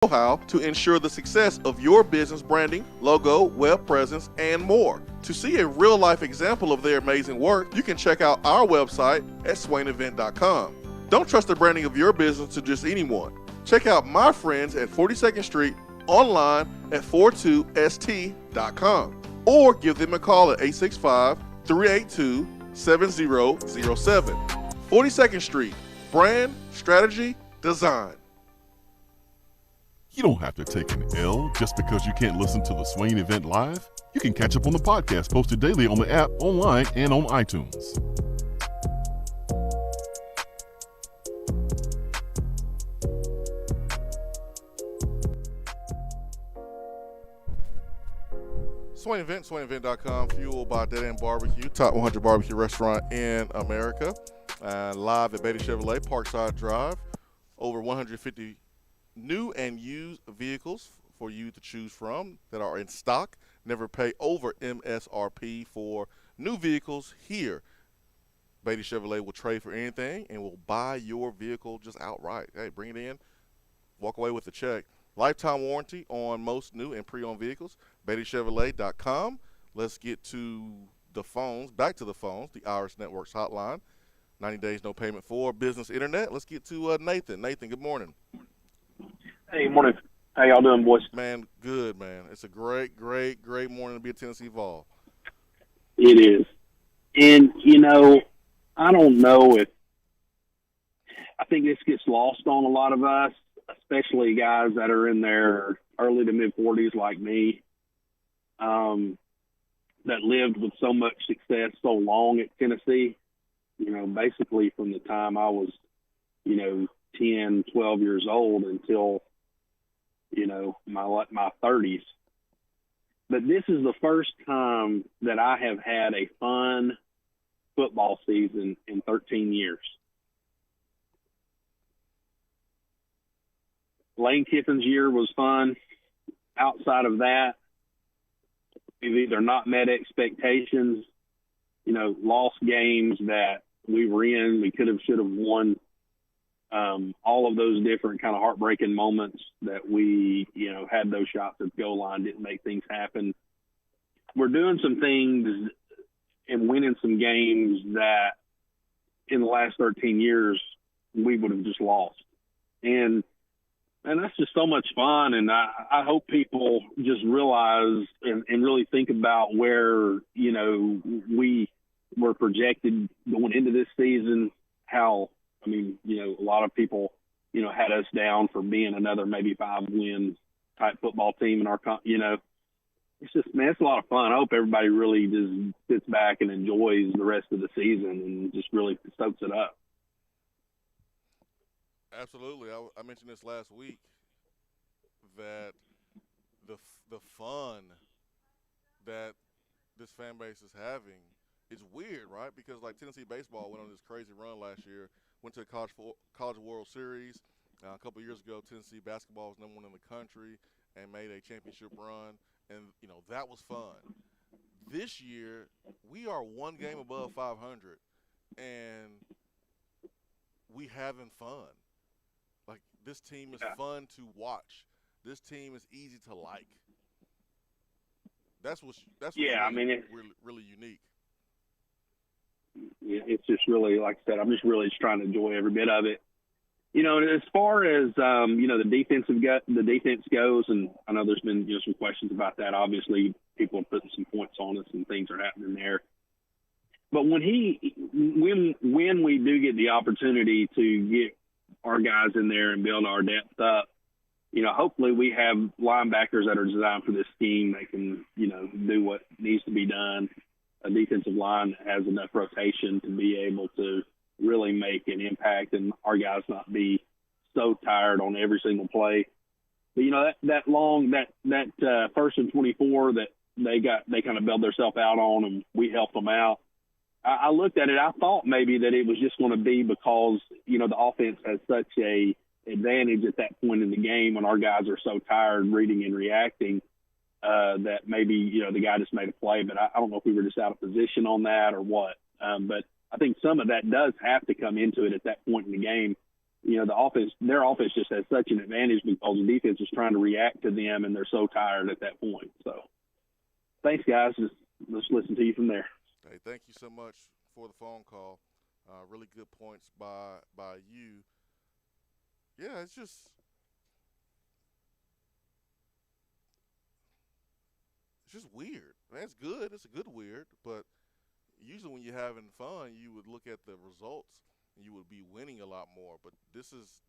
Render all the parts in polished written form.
know-how to ensure the success of your business branding, logo, web presence, and more. To see a real-life example of their amazing work, you can check out our website at swainevent.com. Don't trust the branding of your business to just anyone. Check out my friends at 42nd Street online at 42st.com or give them a call at 865-382-7007. 42nd Street, brand, strategy, design. You don't have to take an L just because you can't listen to the Swain Event live. You can catch up on the podcast posted daily on the app, online, and on iTunes. Swain Event, SwainEvent.com, fueled by Dead End Barbecue, top 100 barbecue restaurant in America. Live at Beatty Chevrolet, Parkside Drive. Over 150 new and used vehicles for you to choose from that are in stock. Never pay over MSRP for new vehicles here. Beatty Chevrolet will trade for anything and will buy your vehicle just outright. Hey, bring it in, walk away with a check. Lifetime warranty on most new and pre-owned vehicles. BeattyChevrolet.com. Let's get to the phones, back to the phones, the Iris Networks hotline. 90 days, no payment for business internet. Let's get to Nathan. Nathan, good morning. Hey, morning. How y'all doing, boys? Man, good, man. It's a great, great, great morning to be a Tennessee Vol. It is. And, I don't know if – I think this gets lost on a lot of us, especially guys that are in their early to mid-40s like me, that lived with so much success so long at Tennessee, basically from the time I was, 10, 12 years old until, my 30s. But this is the first time that I have had a fun football season in 13 years. Lane Kiffin's year was fun. Outside of that, we've either not met expectations, lost games that we were in, we should have won. All of those different kind of heartbreaking moments that we, had those shots at the goal line, didn't make things happen. We're doing some things and winning some games that in the last 13 years we would have just lost. And that's just so much fun. And I hope people just realize and really think about where, we were projected going into this season, how, a lot of people, had us down for being another maybe 5-win type football team in our, it's just, man, it's a lot of fun. I hope everybody really just sits back and enjoys the rest of the season and just really soaks it up. Absolutely. I mentioned this last week that the fun that this fan base is having is weird, right? Because like Tennessee baseball went on this crazy run last year, went to the College World Series. A couple of years ago, Tennessee basketball was #1 in the country and made a championship run, and that was fun. This year, we are one game above 500, and we having fun. Like, this team is fun to watch. This team is easy to like. That's what's really unique. Yeah, it's just really, like I said, I'm just really trying to enjoy every bit of it. As far as the defense goes, and I know there's been some questions about that. Obviously, people are putting some points on us, and things are happening there. But when we do get the opportunity to get our guys in there and build our depth up, hopefully we have linebackers that are designed for this scheme that can, do what needs to be done. A defensive line that has enough rotation to be able to really make an impact and our guys not be so tired on every single play. But, that first and 24 that they kind of bailed themselves out on and we helped them out. I looked at it. I thought maybe that it was just going to be because, the offense has such a advantage at that point in the game when our guys are so tired reading and reacting that maybe, the guy just made a play. But I don't know if we were just out of position on that or what. But I think some of that does have to come into it at that point in the game. their offense just has such an advantage because the defense is trying to react to them, and they're so tired at that point. So, thanks, guys. Let's listen to you from there. Hey, thank you so much for the phone call. Really good points by you. Yeah, it's just weird. That's good. It's a good weird, but usually when you're having fun, you would look at the results and you would be winning a lot more. But this is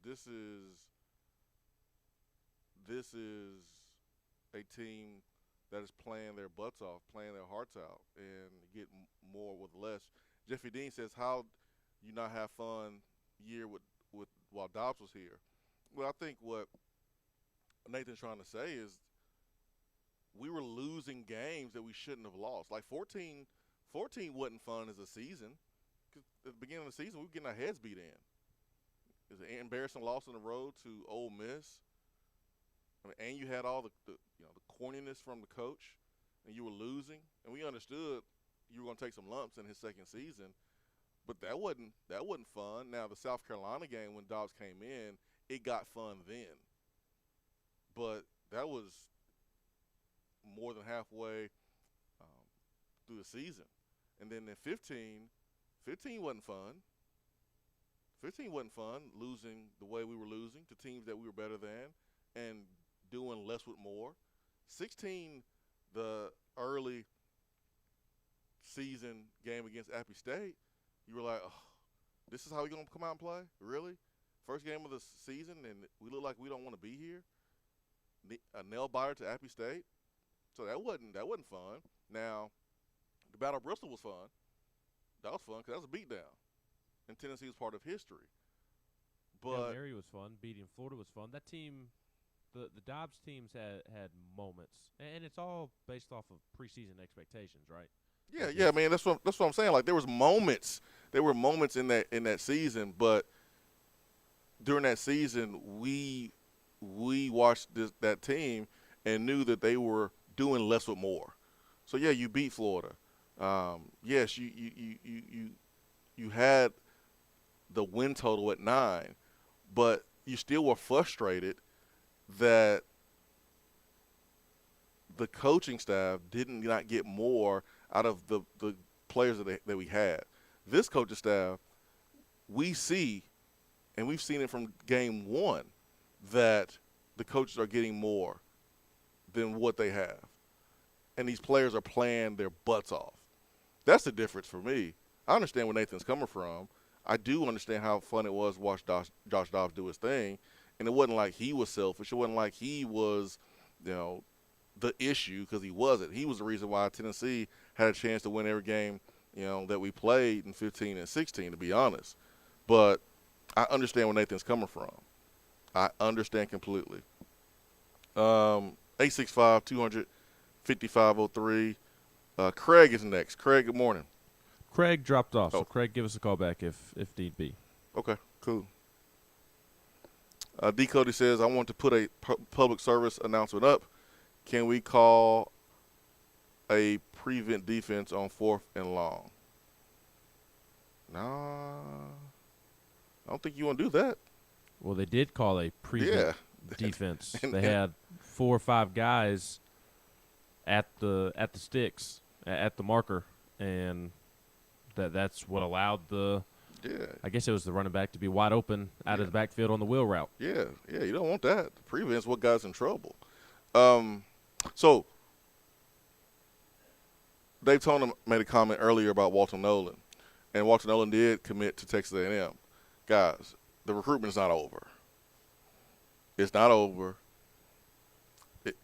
a team that is playing their butts off, playing their hearts out, and get more with less. Jeffy Dean says, "How you not have fun year with while Dobbs was here?" Well, I think what Nathan's trying to say is we were losing games that we shouldn't have lost. Like 14 wasn't fun as a season. 'Cause at the beginning of the season, we were getting our heads beat in. It was an embarrassing loss on the road to Ole Miss. I mean, and you had all the corniness from the coach, and you were losing. And we understood you were going to take some lumps in his second season, but that wasn't fun. Now the South Carolina game when Dobbs came in, it got fun then, but that was more than halfway through the season. And then in 15 wasn't fun. 15 wasn't fun, losing the way we were losing to teams that we were better than and doing less with more. 16, the early season game against Appy State, you were like, oh, this is how we're going to come out and play? Really? First game of the season, and we look like we don't want to be here? A nail-biter to Appy State? So that wasn't fun. Now, the Battle of Bristol was fun. That was fun because that was a beatdown. And Tennessee was part of history. But Mary was fun. Beating Florida was fun. That team, the Dobbs teams had moments, and it's all based off of preseason expectations, right? Yeah, man. That's what I'm saying. Like there were moments in that season, but during that season, we watched that team and knew that they were doing less with more. So yeah, you beat Florida. Yes, you had the win total at 9, but you still were frustrated that the coaching staff did not get more out of the players that we had. This coaching staff, we see, and we've seen it from game 1, that the coaches are getting more than what they have. And these players are playing their butts off. That's the difference for me. I understand where Nathan's coming from. I do understand how fun it was to watch Josh Dobbs do his thing. And it wasn't like he was selfish. It wasn't like he was, the issue, because he wasn't. He was the reason why Tennessee had a chance to win every game, that we played in 15 and 16, to be honest. But I understand where Nathan's coming from. I understand completely. 865-200-5503. Craig is next. Craig, good morning. Craig dropped off, Oh. so Craig, give us a call back if need be. Okay, cool. D. Cody says, I want to put a public service announcement up. Can we call a prevent defense on 4th and long? Nah, I don't think you want to do that. Well, they did call a prevent defense. They had 4 or 5 guys at the sticks, at the marker, and that's what allowed I guess it was the running back to be wide open out of the backfield on the wheel route. Yeah, you don't want that. The prevent's what got us in trouble. So Dave Toner made a comment earlier about Walter Nolan, and Walter Nolan did commit to Texas A&M. Guys, the recruitment is not over. It's not over.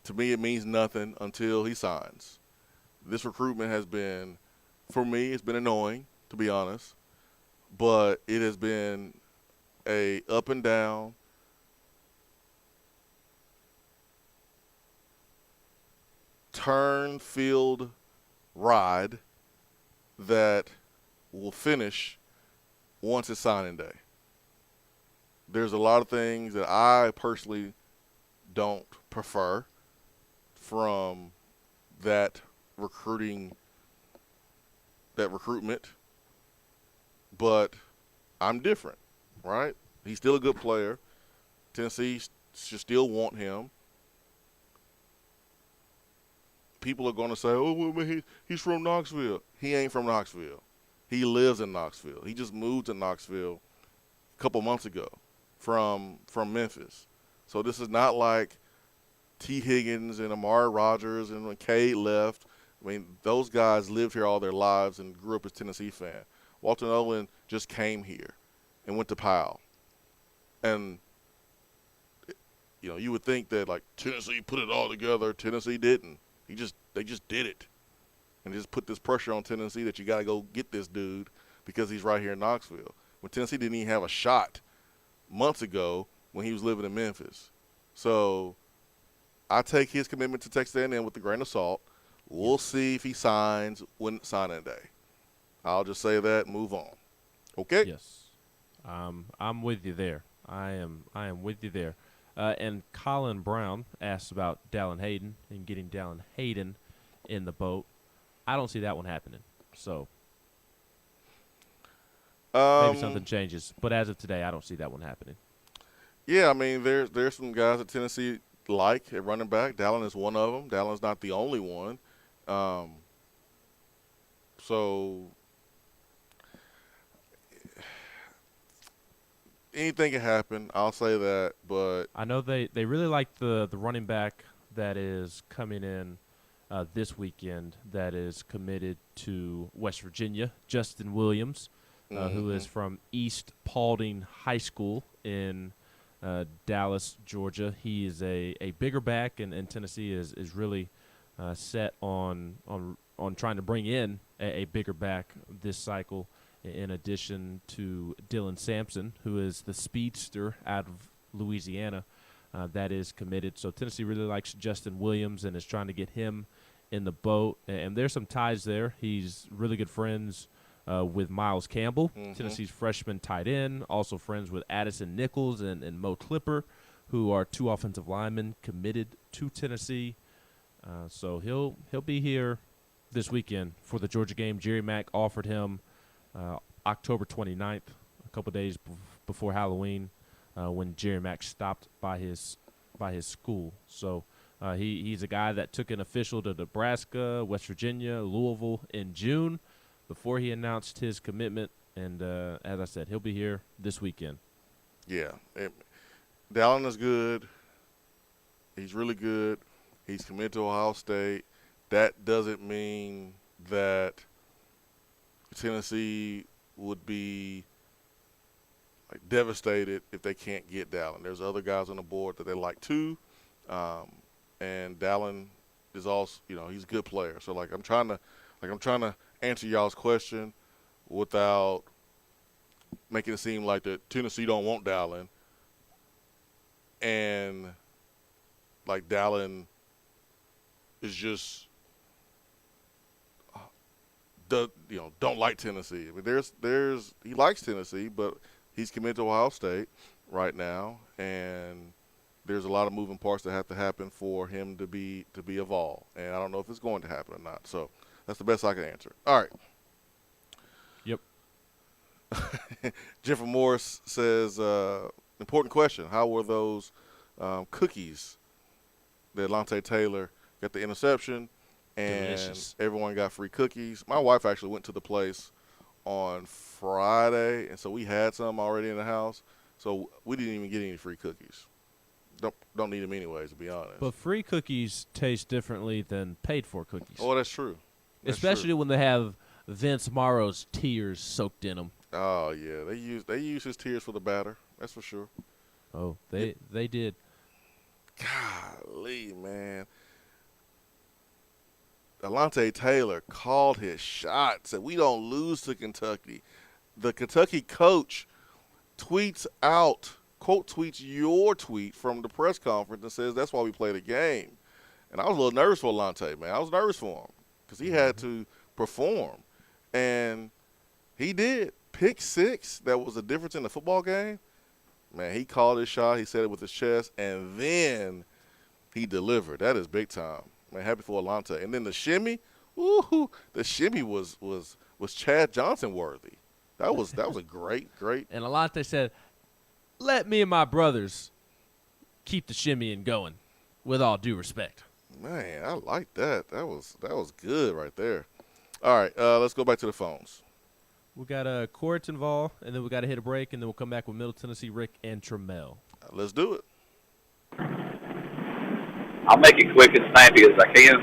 To me, it means nothing until he signs. This recruitment has been, for me, it's been annoying, to be honest, but it has been a up and down, turn field ride that will finish once it's signing day. There's a lot of things that I personally don't prefer from that recruitment, but I'm different, right? He's still a good player. Tennessee should still want him. People are going to say, oh, well, man, he's from Knoxville. He ain't from Knoxville. He lives in Knoxville. He just moved to Knoxville a couple months ago from Memphis. So this is not like T. Higgins and Amari Rogers and when Cade left. I mean, those guys lived here all their lives and grew up as Tennessee fan. Walter Nolan just came here and went to Powell. And, you know, you would think that, like, Tennessee put it all together. Tennessee didn't. They just did it. And just put this pressure on Tennessee that you got to go get this dude because he's right here in Knoxville. When Tennessee didn't even have a shot months ago when he was living in Memphis. So I take his commitment to Texas A&M with a grain of salt. We'll see if he signs when signing day. I'll just say that and move on. Okay? Yes. I'm with you there. I am with you there. And Colin Brown asked about Dallin Hayden and getting Dallin Hayden in the boat. I don't see that one happening. So maybe something changes. But as of today, I don't see that one happening. Yeah, I mean, there's some guys that Tennessee like at running back. Dallin is one of them. Dallin's not the only one. So anything can happen. I'll say that. But I know they really like the running back that is coming in this weekend that is committed to West Virginia, Justin Williams, who is from East Paulding High School in Dallas, Georgia. He is a bigger back, and Tennessee is really set on trying to bring in a bigger back this cycle, in addition to Dylan Sampson, who is the speedster out of Louisiana that is committed. So Tennessee really likes Justin Williams and is trying to get him in the boat. And there's some ties there. He's really good friends with Miles Campbell, Tennessee's freshman tight end, also friends with Addison Nichols and Mo Clipper, who are two offensive linemen committed to Tennessee. So he'll be here this weekend for the Georgia game. Jerry Mack offered him October 29th, a couple days before Halloween, when Jerry Mack stopped by his school. So he's a guy that took an official to Nebraska, West Virginia, Louisville in June before he announced his commitment. And as I said, he'll be here this weekend. Yeah. Dallin is good. He's really good. He's committed to Ohio State. That doesn't mean that Tennessee would be devastated if they can't get Dallin. There's other guys on the board that they like too, and Dallin is also, he's a good player. So I'm trying to answer y'all's question without making it seem like that Tennessee don't want Dallin, and Dallin is just don't like Tennessee. I mean, he likes Tennessee, but he's committed to Ohio State right now, and there's a lot of moving parts that have to happen for him to be evolved, and I don't know if it's going to happen or not. So that's the best I can answer. All right. Yep. Jeffrey Morris says, important question: how were those cookies that Lante Taylor got the interception? And delicious. Everyone got free cookies. My wife actually went to the place on Friday, and so we had some already in the house. So we didn't even get any free cookies. Don't need them anyways, to be honest. But free cookies taste differently than paid-for cookies. Oh, that's true. Especially when they have Vince Morrow's tears soaked in them. Oh yeah, they use his tears for the batter. That's for sure. Oh, they did. Golly, man. Alante Taylor called his shot, said we don't lose to Kentucky. The Kentucky coach tweets your tweet from the press conference and says that's why we play the game. And I was a little nervous for Alante, man. I was nervous for him because he had to perform. And he did. Pick six, that was the difference in the football game. Man, he called his shot. He said it with his chest, and then he delivered. That is big time. Man, happy for Alante. And then the shimmy, the shimmy was Chad Johnson worthy. That was a great. And Alante said, let me and my brothers keep the shimmying going, with all due respect. Man, I like that. That was good right there. All right, let's go back to the phones. We got Courts involved, and then we got to hit a break, and then we'll come back with Middle Tennessee Rick and Trammell. Let's do it. I'll make it quick and snappy as I can.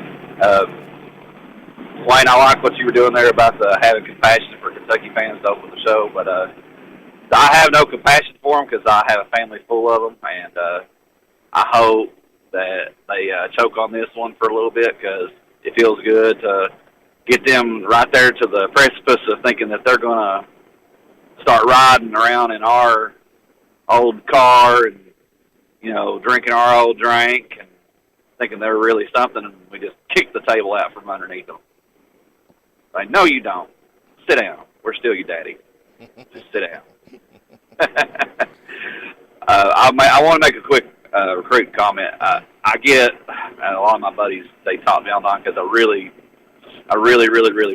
Swain, I like what you were doing there about having compassion for Kentucky fans to open the show, but I have no compassion for them because I have a family full of them, and I hope that they choke on this one for a little bit because it feels good to get them right there to the precipice of thinking that they're going to start riding around in our old car and, drinking our old drink and thinking they're really something, and we just kick the table out from underneath them. Like, no, you don't. Sit down. We're still your daddy. Just sit down. I want to make a quick recruit comment. I get, and a lot of my buddies, they talk me all the time because I really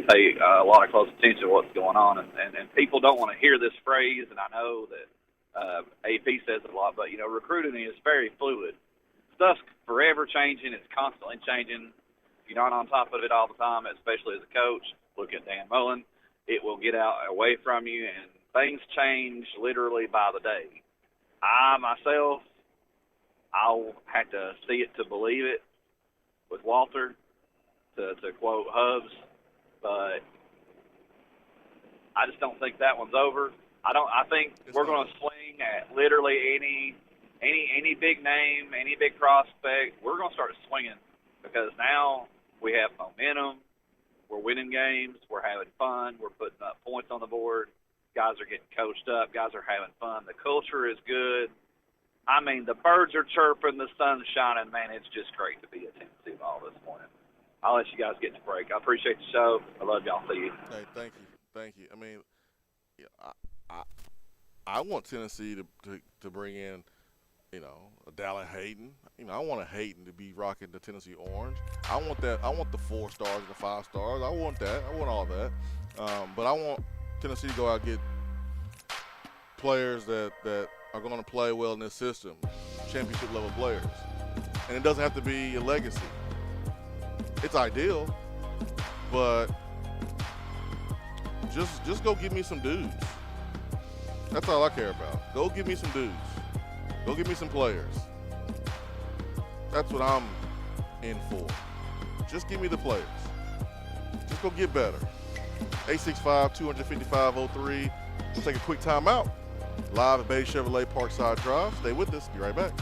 pay a lot of close attention to what's going on. And people don't want to hear this phrase, and I know that AP says it a lot, but, recruiting is very fluid. Stuff's forever changing. It's constantly changing. If you're not on top of it all the time, especially as a coach, look at Dan Mullen, it will get away from you, and things change literally by the day. I, myself, I'll have to see it to believe it with Walter, to quote Hubs, but I just don't think that one's over. I think we're going to swing at literally any big name, any big prospect. We're going to start swinging because now we have momentum. We're winning games. We're having fun. We're putting up points on the board. Guys are getting coached up. Guys are having fun. The culture is good. I mean, the birds are chirping. The sun's shining. Man, it's just great to be at Tennessee ball this morning. I'll let you guys get to break. I appreciate the show. I love y'all. See you. Hey, thank you. I mean, I want Tennessee to bring in, a Dallin Hayden. I want a Hayden to be rocking the Tennessee orange. I want that. I want the 4 stars and the 5 stars. I want that. I want all that. But I want Tennessee to go out and get players that are going to play well in this system, championship level players. And it doesn't have to be a legacy. It's ideal, but just go give me some dudes. That's all I care about. Go give me some dudes. Go give me some players. That's what I'm in for. Just give me the players. Just go get better. 865-255-03. We'll take a quick timeout. Live at Bay Chevrolet Parkside Drive. Stay with us. Be right back.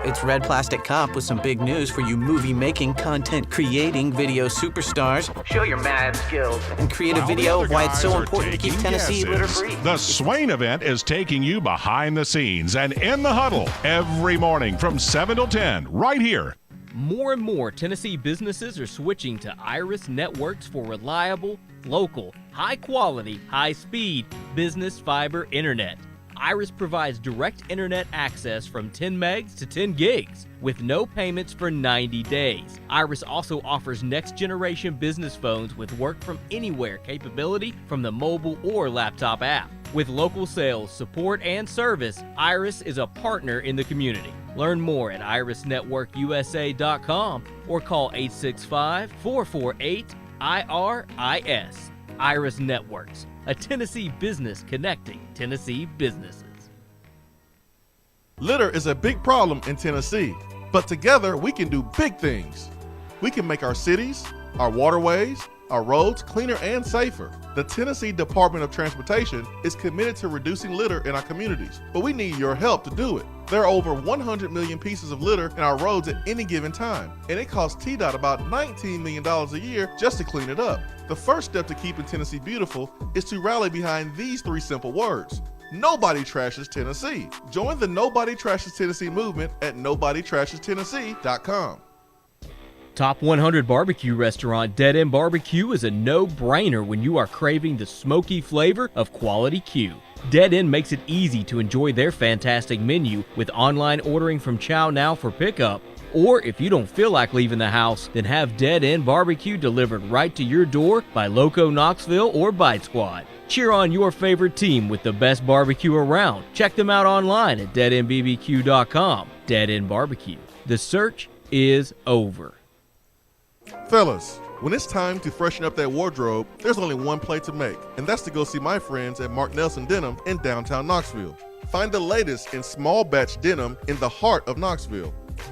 It's Red Plastic Cop with some big news for you movie-making, content-creating video superstars. Show your mad skills. And create a video of why it's so important to keep Tennessee litter-free. The Swain Event is taking you behind the scenes and in the huddle every morning from 7 till 10 right here. More and more Tennessee businesses are switching to Iris Networks for reliable, local, high-quality, high-speed business fiber internet. Iris provides direct internet access from 10 megs to 10 gigs with no payments for 90 days. Iris also offers next-generation business phones with work-from-anywhere capability from the mobile or laptop app. With local sales, support, and service, Iris is a partner in the community. Learn more at irisnetworkusa.com or call 865-448-IRIS. Iris Networks, a Tennessee business connecting Tennessee businesses. Litter is a big problem in Tennessee, but together we can do big things. We can make our cities, our waterways, our roads cleaner and safer. The Tennessee Department of Transportation is committed to reducing litter in our communities, but we need your help to do it. There are over 100 million pieces of litter in our roads at any given time, and it costs TDOT about $19 million a year just to clean it up. The first step to keeping Tennessee beautiful is to rally behind these 3 simple words. Nobody trashes Tennessee. Join the Nobody Trashes Tennessee movement at nobodytrashestennessee.com. Top 100 barbecue restaurant Dead End Barbecue is a no-brainer when you are craving the smoky flavor of quality Q. Dead End makes it easy to enjoy their fantastic menu with online ordering from Chow Now for pickup. Or if you don't feel like leaving the house, then have Dead End Barbecue delivered right to your door by Loco Knoxville or Bite Squad. Cheer on your favorite team with the best barbecue around. Check them out online at deadendbbq.com. Dead End Barbecue. The search is over. Fellas, when it's time to freshen up that wardrobe, there's only one play to make, and that's to go see my friends at Mark Nelson Denim in downtown Knoxville. Find the latest in small batch denim in the heart of Knoxville.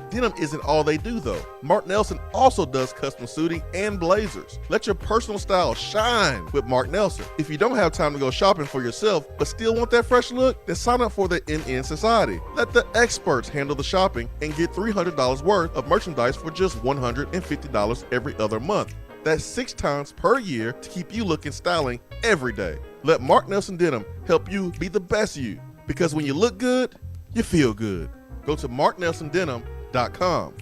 Denim isn't all they do though. Mark Nelson also does custom suiting and blazers. Let your personal style shine with Mark Nelson. If you don't have time to go shopping for yourself but still want that fresh look, then sign up for the NN Society. Let the experts handle the shopping and get $300 worth of merchandise for just $150 every other month. That's 6 times per year to keep you looking styling every day. Let Mark Nelson Denim help you be the best you, because when you look good, you feel good. Go to marknelsondenim.com.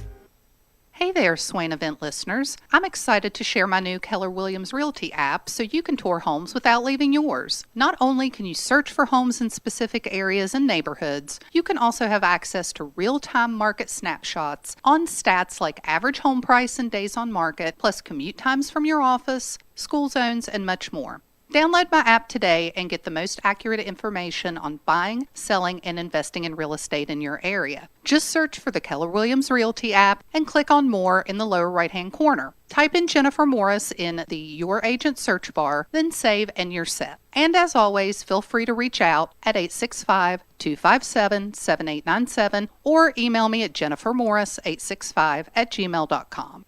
Hey there, Swain Event listeners. I'm excited to share my new Keller Williams Realty app so you can tour homes without leaving yours. Not only can you search for homes in specific areas and neighborhoods, you can also have access to real-time market snapshots on stats like average home price and days on market, plus commute times from your office, school zones, and much more. Download my app today and get the most accurate information on buying, selling, and investing in real estate in your area. Just search for the Keller Williams Realty app and click on More in the lower right-hand corner. Type in Jennifer Morris in the Your Agent search bar, then save and you're set. And as always, feel free to reach out at 865-257-7897 or email me at jennifermorris865@gmail.com.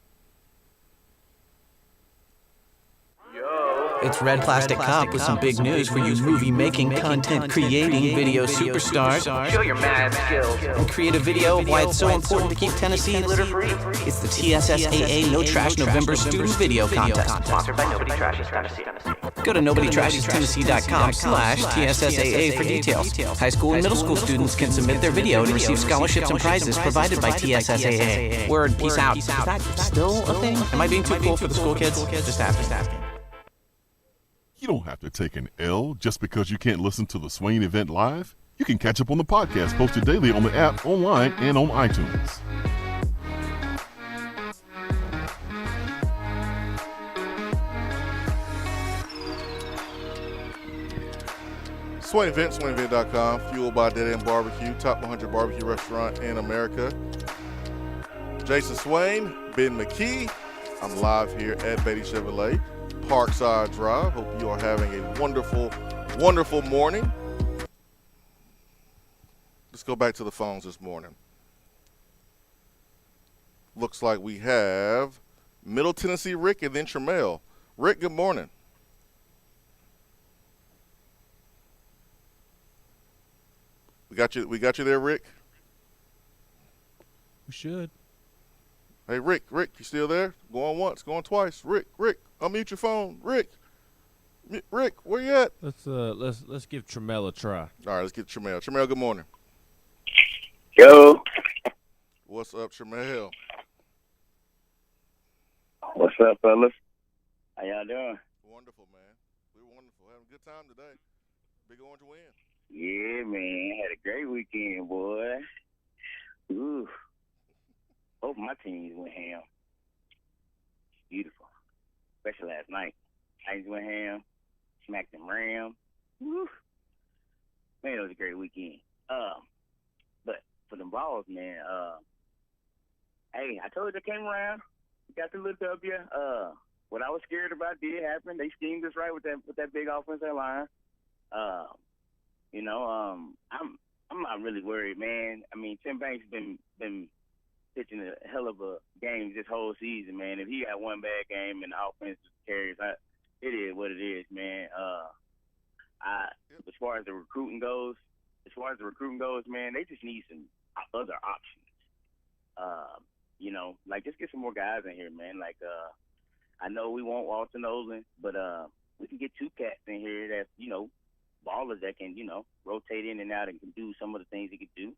It's Red Plastic Cop with some big news for you movie-making, content-creating video superstars. Show your mad skills. And create a video of why it's so important to keep Tennessee litter-free. It's the TSSAA No Trash November Student Video Contest. Sponsored by Nobody Trashes Tennessee. Go to nobodytrashestennessee.com/TSSAA for details. High school and middle school students can submit their video and receive scholarships and prizes provided by TSSAA. Word, peace out. Is that still a thing? Am I being too cool for the school kids? Just asking. You don't have to take an L just because you can't listen to the Swain Event live. You can catch up on the podcast posted daily on the app, online, and on iTunes. Swain Event, SwainEvent.com, fueled by Dead End Barbecue, top 100 barbecue restaurant in America. Jason Swain, Ben McKee. I'm live here at Beatty Chevrolet, Parkside Drive. Hope you are having a wonderful, wonderful morning. Let's go back to the phones this morning. Looks like we have Middle Tennessee Rick and then Tremel. Rick, good morning. We got you there, Rick? We should. Hey, Rick, you still there? Going once, going twice. Rick, unmute your phone. Rick, where you at? Let's give Tremel a try. All right, let's get Tremel. Tremel, good morning. Yo. What's up, Tremel? What's up, fellas? How y'all doing? Wonderful, man. We're wonderful. Having a good time today. Big Orange win. Yeah, man. Had a great weekend, boy. Ooh. Both my teams went ham. Beautiful. Especially last night. Titans went ham. Smacked them Rams. Woo. Man, it was a great weekend. But for them balls, man, hey, I told you they came around. We got the little W. What I was scared about did happen. They schemed us right with that big offensive line. I'm not really worried, man. I mean, Tim Banks been pitching a hell of a game this whole season, man. If he got one bad game and the offense carries, it is what it is, man. As far as the recruiting goes, man, they just need some other options. Just get some more guys in here, man. I know we want Walter Nolan, but we can get 2 cats in here that's, ballers that can, rotate in and out and can do some of the things he could do.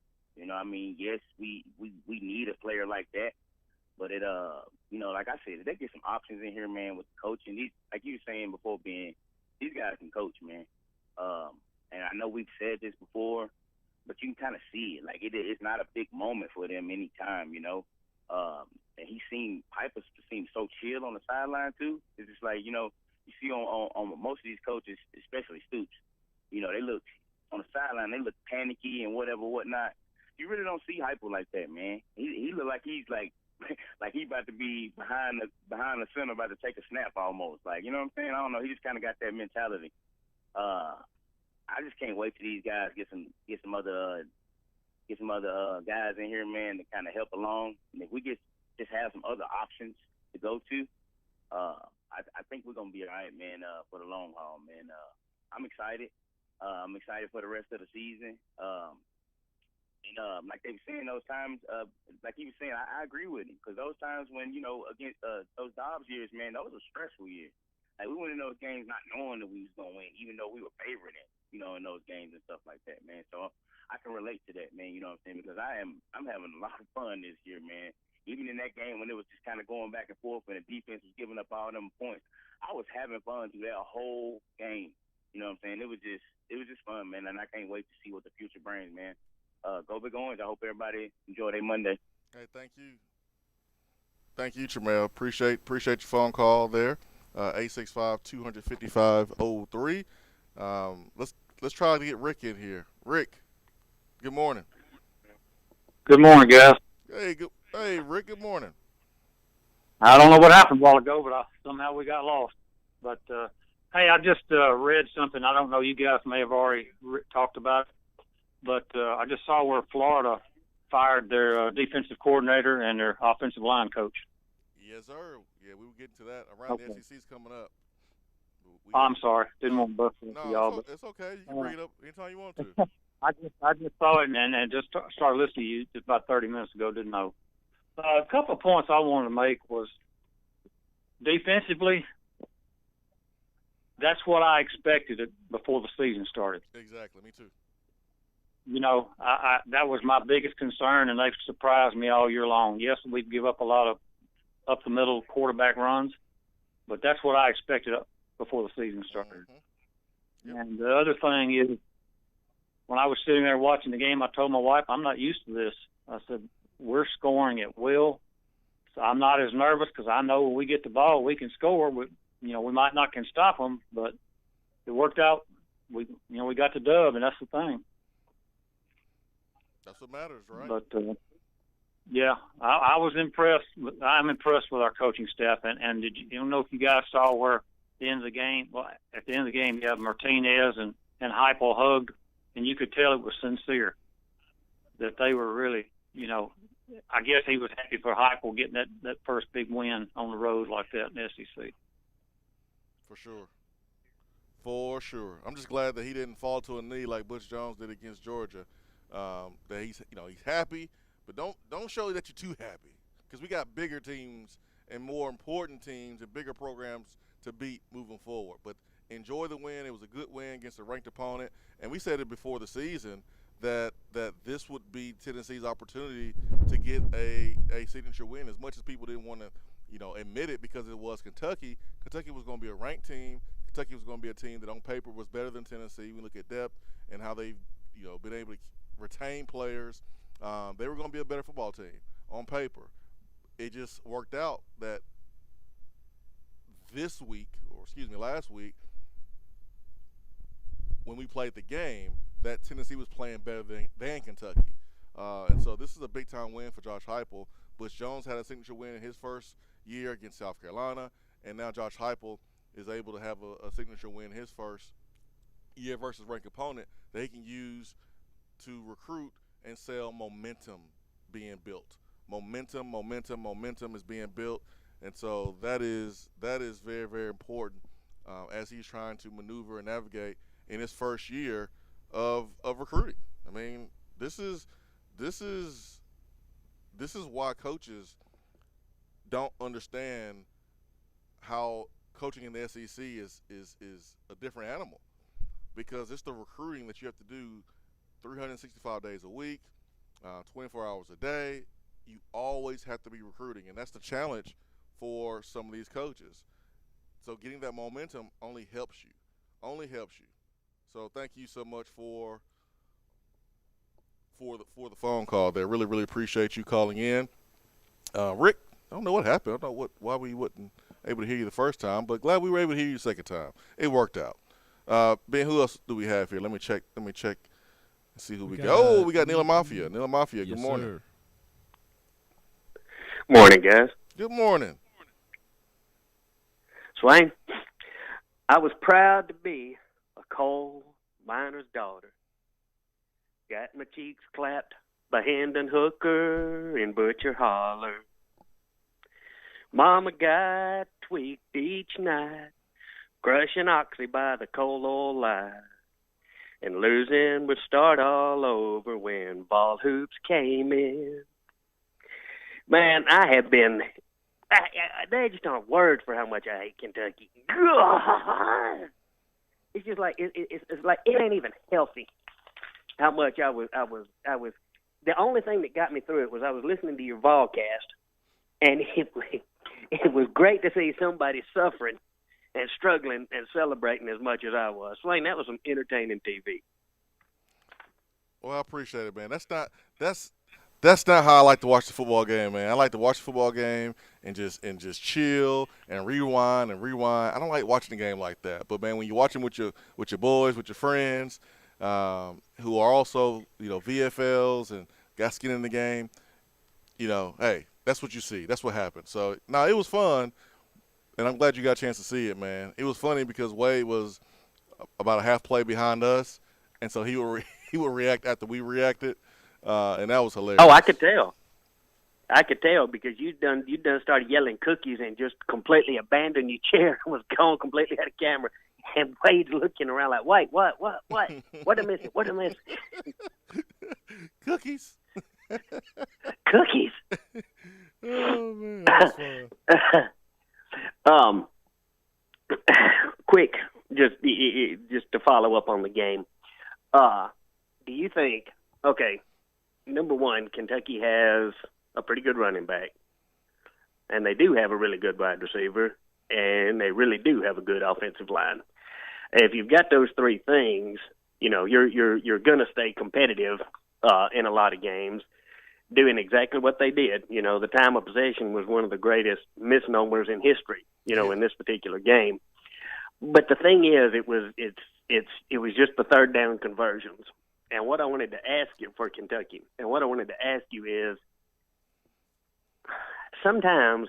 Yes, we need a player like that, but it like I said, if they get some options in here, man, with the coaching. These, like you were saying before, Ben, these guys can coach, man. And I know we've said this before, but you can kind of see it. Like it's not a big moment for them anytime, And Piper seemed so chill on the sideline too. It's just like, you see on most of these coaches, especially Stoops, they look on the sideline, they look panicky and whatnot. You really don't see Hyper like that, man. He look like he's like he about to be behind the center, about to take a snap almost. Like, you know what I'm saying? I don't know. He just kind of got that mentality. I just can't wait for these guys get some other guys in here, man, to kind of help along. And if we just have some other options to go to, I think we're gonna be all right, man, for the long haul, man. I'm excited. I'm excited for the rest of the season. And like they were saying, those times, like he was saying, I agree with him, because those times when against those Dobbs years, man, those were stressful years. Like, we went in those games not knowing that we was gonna win, even though we were favoring it, in those games and stuff like that, man. So I can relate to that, man. You know what I'm saying? Because I'm having a lot of fun this year, man. Even in that game when it was just kind of going back and forth and the defense was giving up all them points, I was having fun through that whole game. You know what I'm saying? It was just fun, man, and I can't wait to see what the future brings, man. Go Big Orange. I hope everybody enjoy their Monday. Hey, thank you. Thank you, Tramel. Appreciate your phone call there. 865-255-03. Let's try to get Rick in here. Rick, good morning. Good morning, guys. Hey, Rick. Good morning. I don't know what happened a while ago, but somehow we got lost. But hey, I just read something. I don't know. You guys may have already talked about it, but I just saw where Florida fired their defensive coordinator and their offensive line coach. Yes, sir. Yeah, we will get to that around the SEC's coming up. I'm sorry. Didn't want to bust it for y'all. It's okay. You can bring it up anytime you want to. I just saw it and just started listening to you just about 30 minutes ago. Didn't know. A couple of points I wanted to make was defensively, that's what I expected before the season started. Exactly. Me too. That was my biggest concern, and they've surprised me all year long. Yes, we give up a lot of up-the-middle quarterback runs, but that's what I expected before the season started. Mm-hmm. Yep. And the other thing is, when I was sitting there watching the game, I told my wife, I'm not used to this. I said, we're scoring at will, so I'm not as nervous because I know when we get the ball, we can score. We might not can stop them, but it worked out. We got the dub, and that's the thing. That's what matters, right? But yeah, I was impressed. I'm impressed with our coaching staff, and you don't know if you guys saw where at the end of the game. Well, at the end of the game, you have Martinez and Heupel hugged, and you could tell it was sincere. That they were really, I guess he was happy for Heupel getting that first big win on the road like that in the SEC. For sure. I'm just glad that he didn't fall to a knee like Butch Jones did against Georgia. That he's happy, but don't show that you're too happy, because we got bigger teams and more important teams and bigger programs to beat moving forward. But enjoy the win. It was a good win against a ranked opponent, and we said it before the season that this would be Tennessee's opportunity to get a signature win. As much as people didn't want to admit it, because it was Kentucky. Kentucky was going to be a ranked team. Kentucky was going to be a team that on paper was better than Tennessee. We look at depth and how they've been able to retain players. They were going to be a better football team on paper. It just worked out that last week, when we played the game, that Tennessee was playing better than Kentucky. And so this is a big-time win for Josh Heupel. Butch Jones had a signature win in his first year against South Carolina, and now Josh Heupel is able to have a signature win his first year versus ranked opponent that he can use to recruit and sell momentum being built. Momentum is being built, and so that is very, very important as he's trying to maneuver and navigate in his first year of recruiting. I mean, this is why coaches don't understand how coaching in the SEC is a different animal, because it's the recruiting that you have to do 365 days a week, 24 hours a day. You always have to be recruiting, and that's the challenge for some of these coaches. So getting that momentum only helps you. So thank you so much for the phone call there. Really, really appreciate you calling in. Rick, I don't know what happened. I don't know why we wasn't able to hear you the first time, but glad we were able to hear you the second time. It worked out. Ben, who else do we have here? Let me check and see who we got. Oh, we got Neil Mafia. Neil Mafia, good morning. Sir. Morning, guys. Good morning. Swain, I was proud to be a coal miner's daughter. Got my cheeks clapped by Hendon Hooker in Butcher Holler. Mama got tweaked each night, crushing oxy by the coal oil line. And losing would start all over when ball hoops came in. Man, I have been... they just aren't words for how much I hate Kentucky. God! It's just like it's like it ain't even healthy. How much I was. The only thing that got me through it was I was listening to your Volcast, and it was great to see somebody suffering and struggling and celebrating as much as I was. Swain, that was some entertaining TV. Well, I appreciate it, man. That's not how I like to watch the football game, man. I like to watch the football game and just chill and rewind. I don't like watching the game like that. But man, when you watch them with your boys, with your friends, who are also VFLs and got skin in the game, hey, that's what you see. That's what happened. So no, it was fun, and I'm glad you got a chance to see it, man. It was funny because Wade was about a half play behind us, and so he would react after we reacted. And that was hilarious. Oh, I could tell because you done started yelling cookies and just completely abandoned your chair and was gone completely out of camera. And Wade's looking around like, wait, what? What am I missing? Cookies. Cookies. Oh man, that's fun. Quick, just to follow up on the game. Do you think? Okay. Number one, Kentucky has a pretty good running back, and they do have a really good wide receiver, and they really do have a good offensive line. If you've got those three things, you're going to stay competitive in a lot of games, doing exactly what they did. The time of possession was one of the greatest misnomers in history. In this particular game. But the thing is, it was just the third down conversions. And what I wanted to ask you for Kentucky, and what I wanted to ask you is, sometimes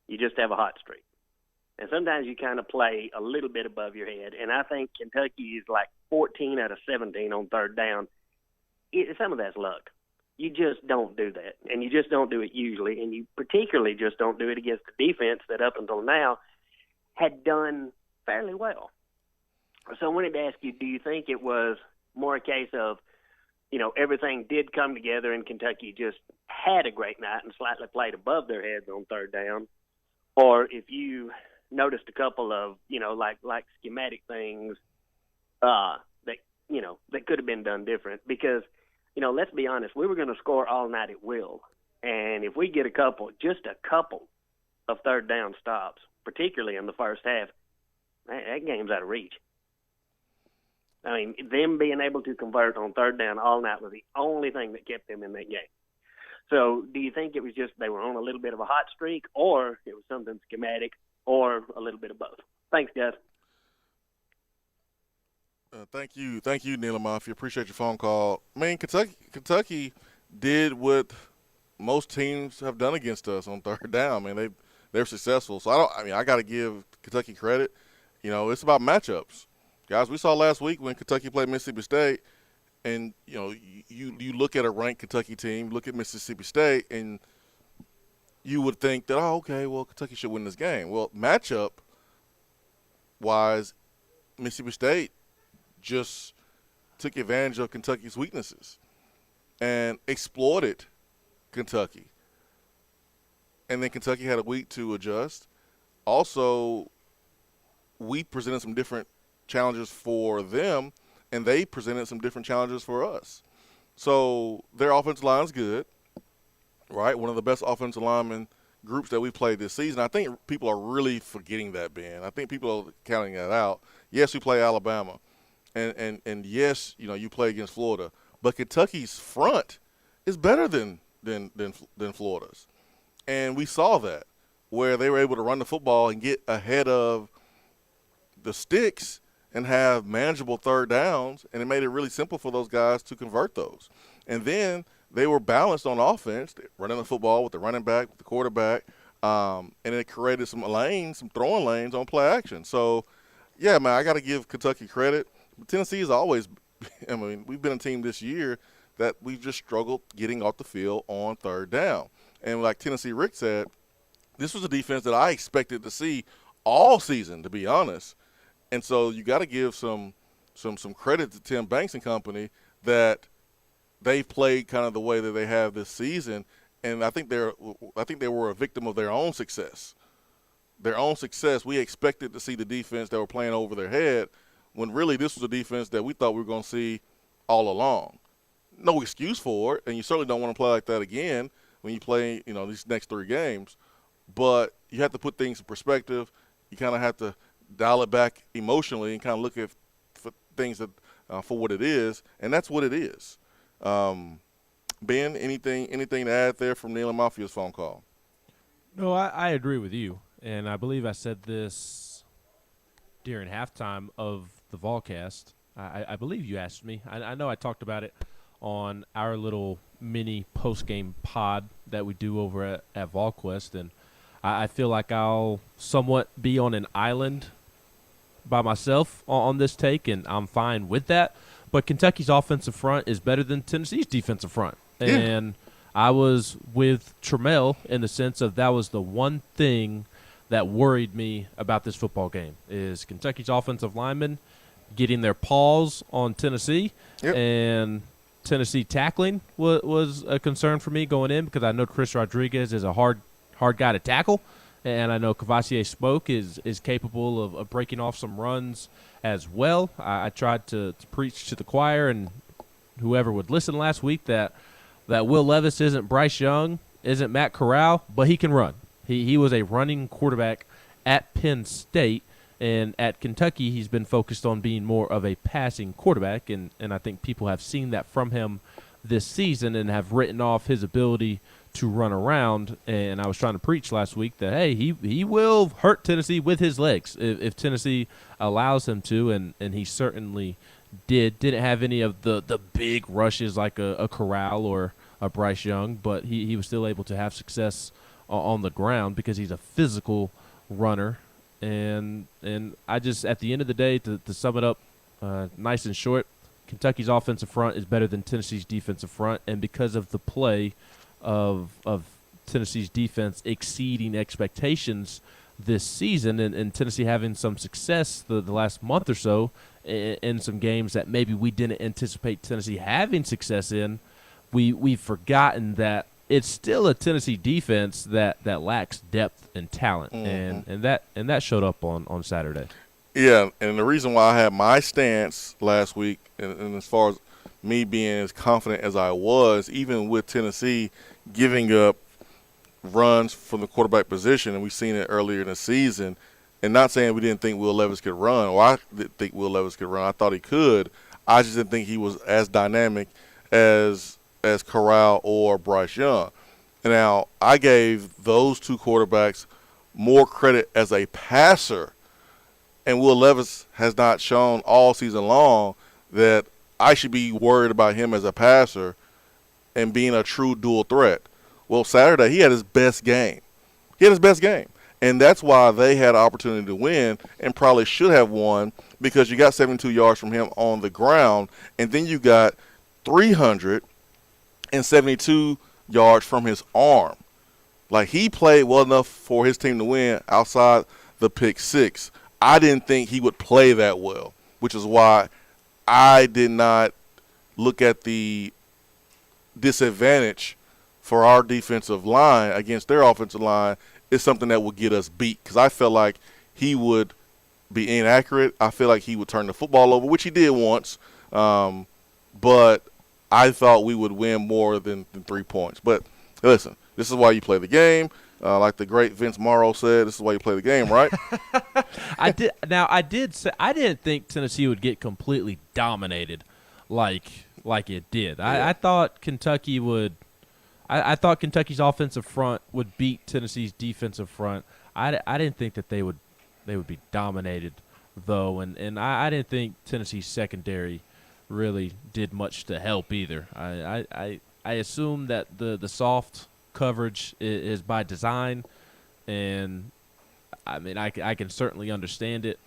you just have a hot streak. And sometimes you kind of play a little bit above your head. And I think Kentucky is like 14 out of 17 on third down. Some of that's luck. You just don't do that. And you just don't do it usually. And you particularly just don't do it against the defense that up until now had done fairly well. So I wanted to ask you, do you think it was more a case of, everything did come together and Kentucky just had a great night and slightly played above their heads on third down? Or if you noticed a couple of, like schematic things that could have been done different? Because, let's be honest, we were going to score all night at will. And if we get just a couple of third down stops, particularly in the first half, that game's out of reach. I mean, them being able to convert on third down all night was the only thing that kept them in that game. So do you think it was just they were on a little bit of a hot streak, or it was something schematic, or a little bit of both? Thanks, guys. Thank you, Neil Mafia. Appreciate your phone call. I mean, Kentucky did what most teams have done against us on third down. I mean, they're successful. So I got to give Kentucky credit. It's about matchups. Guys, we saw last week when Kentucky played Mississippi State, and, you look at a ranked Kentucky team, look at Mississippi State, and you would think that, Kentucky should win this game. Well, matchup-wise, Mississippi State just took advantage of Kentucky's weaknesses and exploited Kentucky. And then Kentucky had a week to adjust. Also, we presented some different challenges for them, and they presented some different challenges for us. So their offensive line is good, right? One of the best offensive linemen groups that we played this season, I think people are really forgetting that, Ben. I think people are counting that out. Yes, we play Alabama, and yes, you play against Florida, but Kentucky's front is better than Florida's, and we saw that where they were able to run the football and get ahead of the sticks and have manageable third downs, and it made it really simple for those guys to convert those. And then they were balanced on offense, running the football with the running back, with the quarterback, and it created some throwing lanes on play action. So, yeah, man, I got to give Kentucky credit. Tennessee has always – we've been a team this year that we've just struggled getting off the field on third down. And like Tennessee Rick said, this was a defense that I expected to see all season, to be honest. And so you got to give some credit to Tim Banks and company that they've played kind of the way that they have this season. And I think they were a victim of their own success. Their own success. We expected to see the defense that were playing over their head when really this was a defense that we thought we were going to see all along. No excuse for it, and you certainly don't want to play like that again when you play, these next 3 games. But you have to put things in perspective. You kind of have to dial it back emotionally and kind of look at for things that for what it is, and that's what it is. Ben, anything to add there from Neil and Mafia's phone call? No, I agree with you, and I believe I said this during halftime of the Volcast. I believe you asked me. I know I talked about it on our little mini post-game pod that we do over at VolQuest, and I feel like I'll somewhat be on an island by myself on this take, and I'm fine with that. But Kentucky's offensive front is better than Tennessee's defensive front. Yeah. And I was with Trammell in the sense of that was the one thing that worried me about this football game is Kentucky's offensive linemen getting their paws on Tennessee. Yep. And Tennessee tackling was a concern for me going in because I know Chris Rodriguez is a hard guy to tackle. And I know Cavassier Smoke is capable of breaking off some runs as well. I tried to preach to the choir and whoever would listen last week that Will Levis isn't Bryce Young, isn't Matt Corral, but he can run. He was a running quarterback at Penn State, and at Kentucky he's been focused on being more of a passing quarterback, and I think people have seen that from him this season and have written off his ability to run around. And I was trying to preach last week that, hey, he will hurt Tennessee with his legs if Tennessee allows him to, and he certainly didn't have any of the big rushes like a Corral or a Bryce Young, but he was still able to have success on the ground because he's a physical runner. And I just, at the end of the day, to sum it up nice and short, Kentucky's offensive front is better than Tennessee's defensive front, and because of the play of Tennessee's defense exceeding expectations this season and Tennessee having some success the last month or so in some games that maybe we didn't anticipate Tennessee having success in, we've forgotten that it's still a Tennessee defense that lacks depth and talent, mm-hmm. and that showed up on Saturday. Yeah, and the reason why I had my stance last week, and as far as me being as confident as I was, even with Tennessee giving up runs from the quarterback position, and we've seen it earlier in the season, and not saying we didn't think Will Levis could run, or I didn't think Will Levis could run. I thought he could. I just didn't think he was as dynamic as Corral or Bryce Young. And now I gave those two quarterbacks more credit as a passer, and Will Levis has not shown all season long that I should be worried about him as a passer and being a true dual threat. Well, Saturday he had his best game. And that's why they had an opportunity to win and probably should have won, because you got 72 yards from him on the ground, and then you got 372 yards from his arm. Like, he played well enough for his team to win outside the pick six. I didn't think he would play that well, which is why I did not look at the disadvantage for our defensive line against their offensive line is something that would get us beat, because I felt like he would be inaccurate. I feel like he would turn the football over, which he did once, but I thought we would win more than 3 points. But listen, this is why you play the game. Like the great Vince Morrow said, this is why you play the game, right? I did say I didn't think Tennessee would get completely dominated like it did. I thought Kentucky would. I thought Kentucky's offensive front would beat Tennessee's defensive front. I didn't think that they would be dominated though, and I didn't think Tennessee's secondary really did much to help either. I assume that the soft coverage is by design, and I mean I can certainly understand it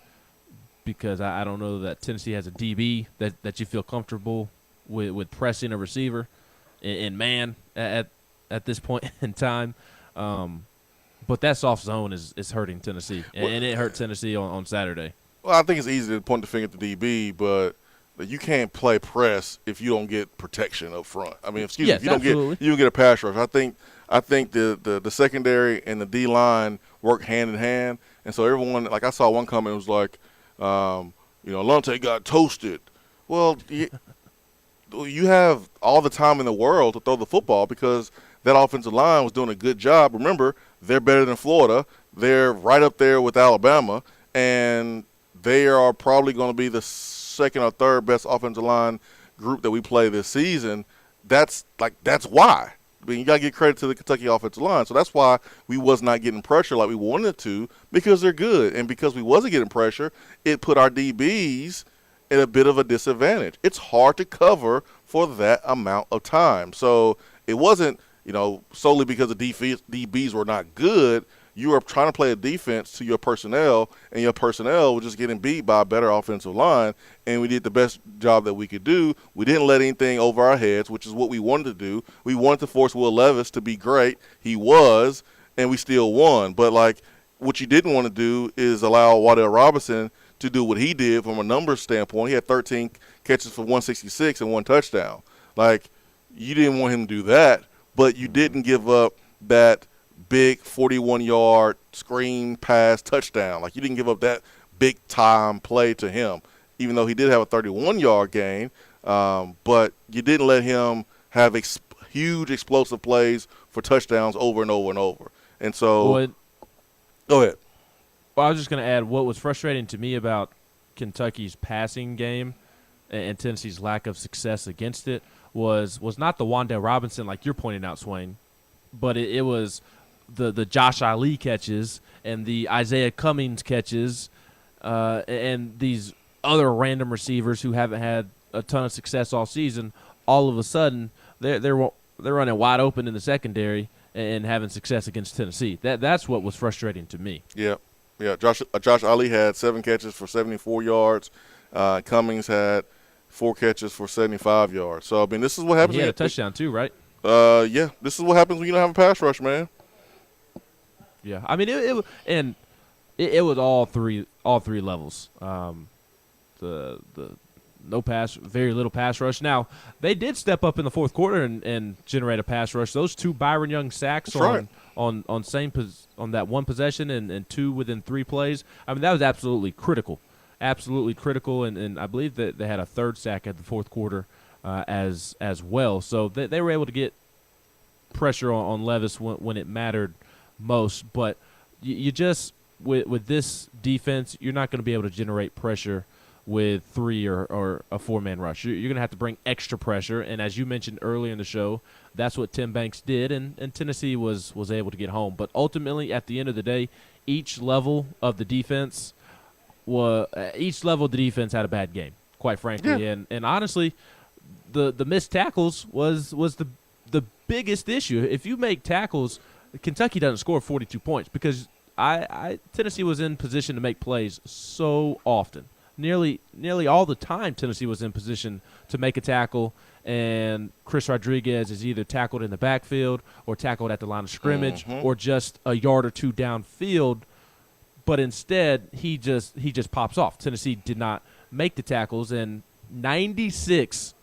because I don't know that Tennessee has a DB that you feel comfortable with pressing a receiver in man at this point in time. But that soft zone is hurting Tennessee, and it hurt Tennessee on Saturday. Well, I think it's easy to point the finger at the DB, but you can't play press if you don't get protection up front. I mean, if you don't get a pass rush. I think the secondary and the D line work hand in hand, and so everyone, like I saw one comment was like, Alontae got toasted. Well, you have all the time in the world to throw the football because that offensive line was doing a good job. Remember, they're better than Florida. They're right up there with Alabama, and they are probably going to be the second or third best offensive line group that we play this season. That's why. I mean, you got to give credit to the Kentucky offensive line. So that's why we was not getting pressure like we wanted to, because they're good. And because we wasn't getting pressure, it put our DBs at a bit of a disadvantage. It's hard to cover for that amount of time. So it wasn't, solely because the DBs were not good. You were trying to play a defense to your personnel, and your personnel was just getting beat by a better offensive line, and we did the best job that we could do. We didn't let anything over our heads, which is what we wanted to do. We wanted to force Will Levis to be great. He was, and we still won. But, what you didn't want to do is allow Waddell Robinson to do what he did from a numbers standpoint. He had 13 catches for 166 and 1 touchdown. You didn't want him to do that, but you didn't give up that big 41-yard screen pass touchdown. You didn't give up that big-time play to him, even though he did have a 31-yard gain. But you didn't let him have huge explosive plays for touchdowns over and over and over. And so go ahead. Well, I was just going to add what was frustrating to me about Kentucky's passing game and Tennessee's lack of success against it was not the Wan'Dale Robinson like you're pointing out, Swain, but it was the Josh Ali catches and the Isaiah Cummings catches and these other random receivers who haven't had a ton of success all season. All of a sudden, they're running wide open in the secondary and having success against Tennessee. That's what was frustrating to me. Yeah. Josh Ali had 7 catches for 74 yards. Cummings had 4 catches for 75 yards. So, I mean, this is what happens. He had a touchdown too, right? Yeah. This is what happens when you don't have a pass rush, man. Yeah. I mean, it was all three levels. The no pass, very little pass rush. Now, they did step up in the fourth quarter and generate a pass rush. Those 2 Byron Young sacks on that one possession and 2 within 3 plays. I mean, that was absolutely critical. Absolutely critical, and I believe that they had a 3rd sack at the fourth quarter as well. So they were able to get pressure on Levis when it mattered most. But you just with this defense, you're not going to be able to generate pressure with 3 or a 4-man rush. You're going to have to bring extra pressure, and as you mentioned earlier in the show, that's what Tim Banks did, and Tennessee was able to get home. But ultimately, at the end of the day, each level of the defense had a bad game, quite frankly. Yeah. And honestly, the missed tackles was the biggest issue. If you make tackles, Kentucky doesn't score 42 points because Tennessee was in position to make plays so often. Nearly all the time Tennessee was in position to make a tackle, and Chris Rodriguez is either tackled in the backfield or tackled at the line of scrimmage or just a yard or 2 downfield. But instead, he just pops off. Tennessee did not make the tackles, and 96,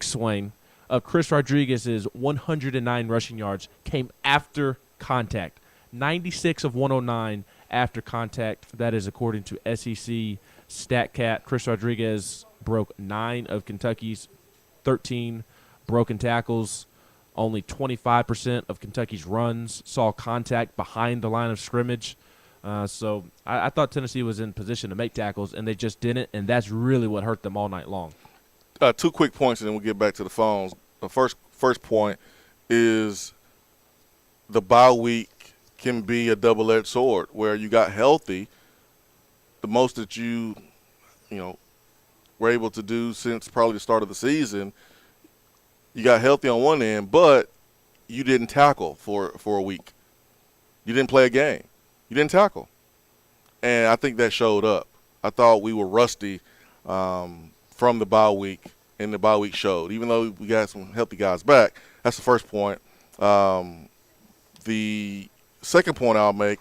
Swain, of Chris Rodriguez's 109 rushing yards came after contact. 96 of 109 after contact. That is according to SEC StatCat. Chris Rodriguez broke 9 of Kentucky's 13 broken tackles. Only 25% of Kentucky's runs saw contact behind the line of scrimmage. So I thought Tennessee was in position to make tackles, and they just didn't, and that's really what hurt them all night long. 2 quick points, and then we'll get back to the phones. The first point is the bye week can be a double-edged sword where you got healthy, the most that you were able to do since probably the start of the season. You got healthy on one end, but you didn't tackle for a week. You didn't play a game. You didn't tackle. And I think that showed up. I thought we were rusty from the bye week, and the bye week showed. Even though we got some healthy guys back, that's the first point. The second point I'll make,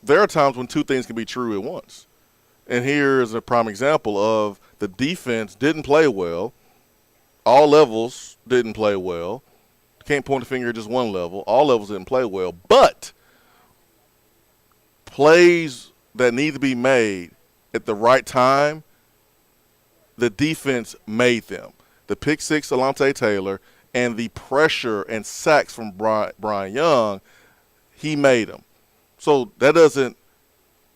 there are times when 2 things can be true at once. And here's a prime example of the defense didn't play well. All levels didn't play well. Can't point the finger at just one level. All levels didn't play well. But plays that need to be made at the right time, the defense made them. The pick six, Alontae Taylor, and the pressure and sacks from Brian Young, he made them. So that doesn't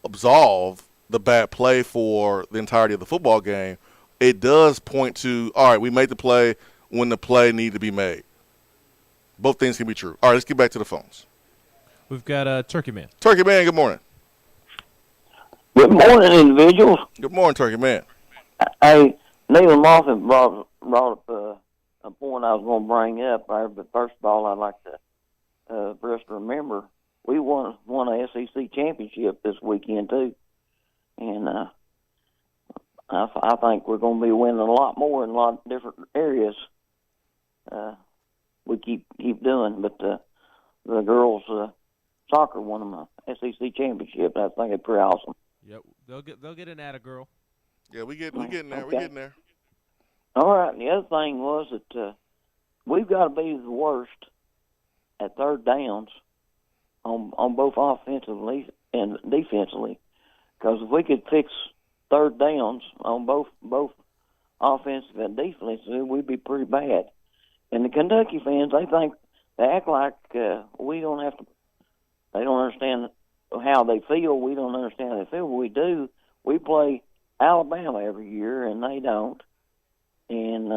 absolve the bad play for the entirety of the football game. It does point to, all right, we made the play when the play needed to be made. Both things can be true. All right, let's get back to the phones. We've got Turkey Man. Turkey Man, good morning. Good morning, individuals. Good morning, Turkey Man. Hey, Neil Moffitt brought up a point I was going to bring up there, but first of all, I'd like to for us to remember we won a SEC championship this weekend too, and I think we're going to be winning a lot more in a lot of different areas. We keep doing, but the girls soccer won them a SEC championship. I think it's pretty awesome. Yep, they'll get an atta girl. Yeah, we getting there. Okay. We getting there. All right. And the other thing was that we've got to be the worst at third downs on both offensively and defensively, because if we could fix third downs on both offensive and defensive, we'd be pretty bad. And the Kentucky fans, they act like we don't have to. They don't understand how they feel. We don't understand how they feel. But we do. We play Alabama every year, and they don't. And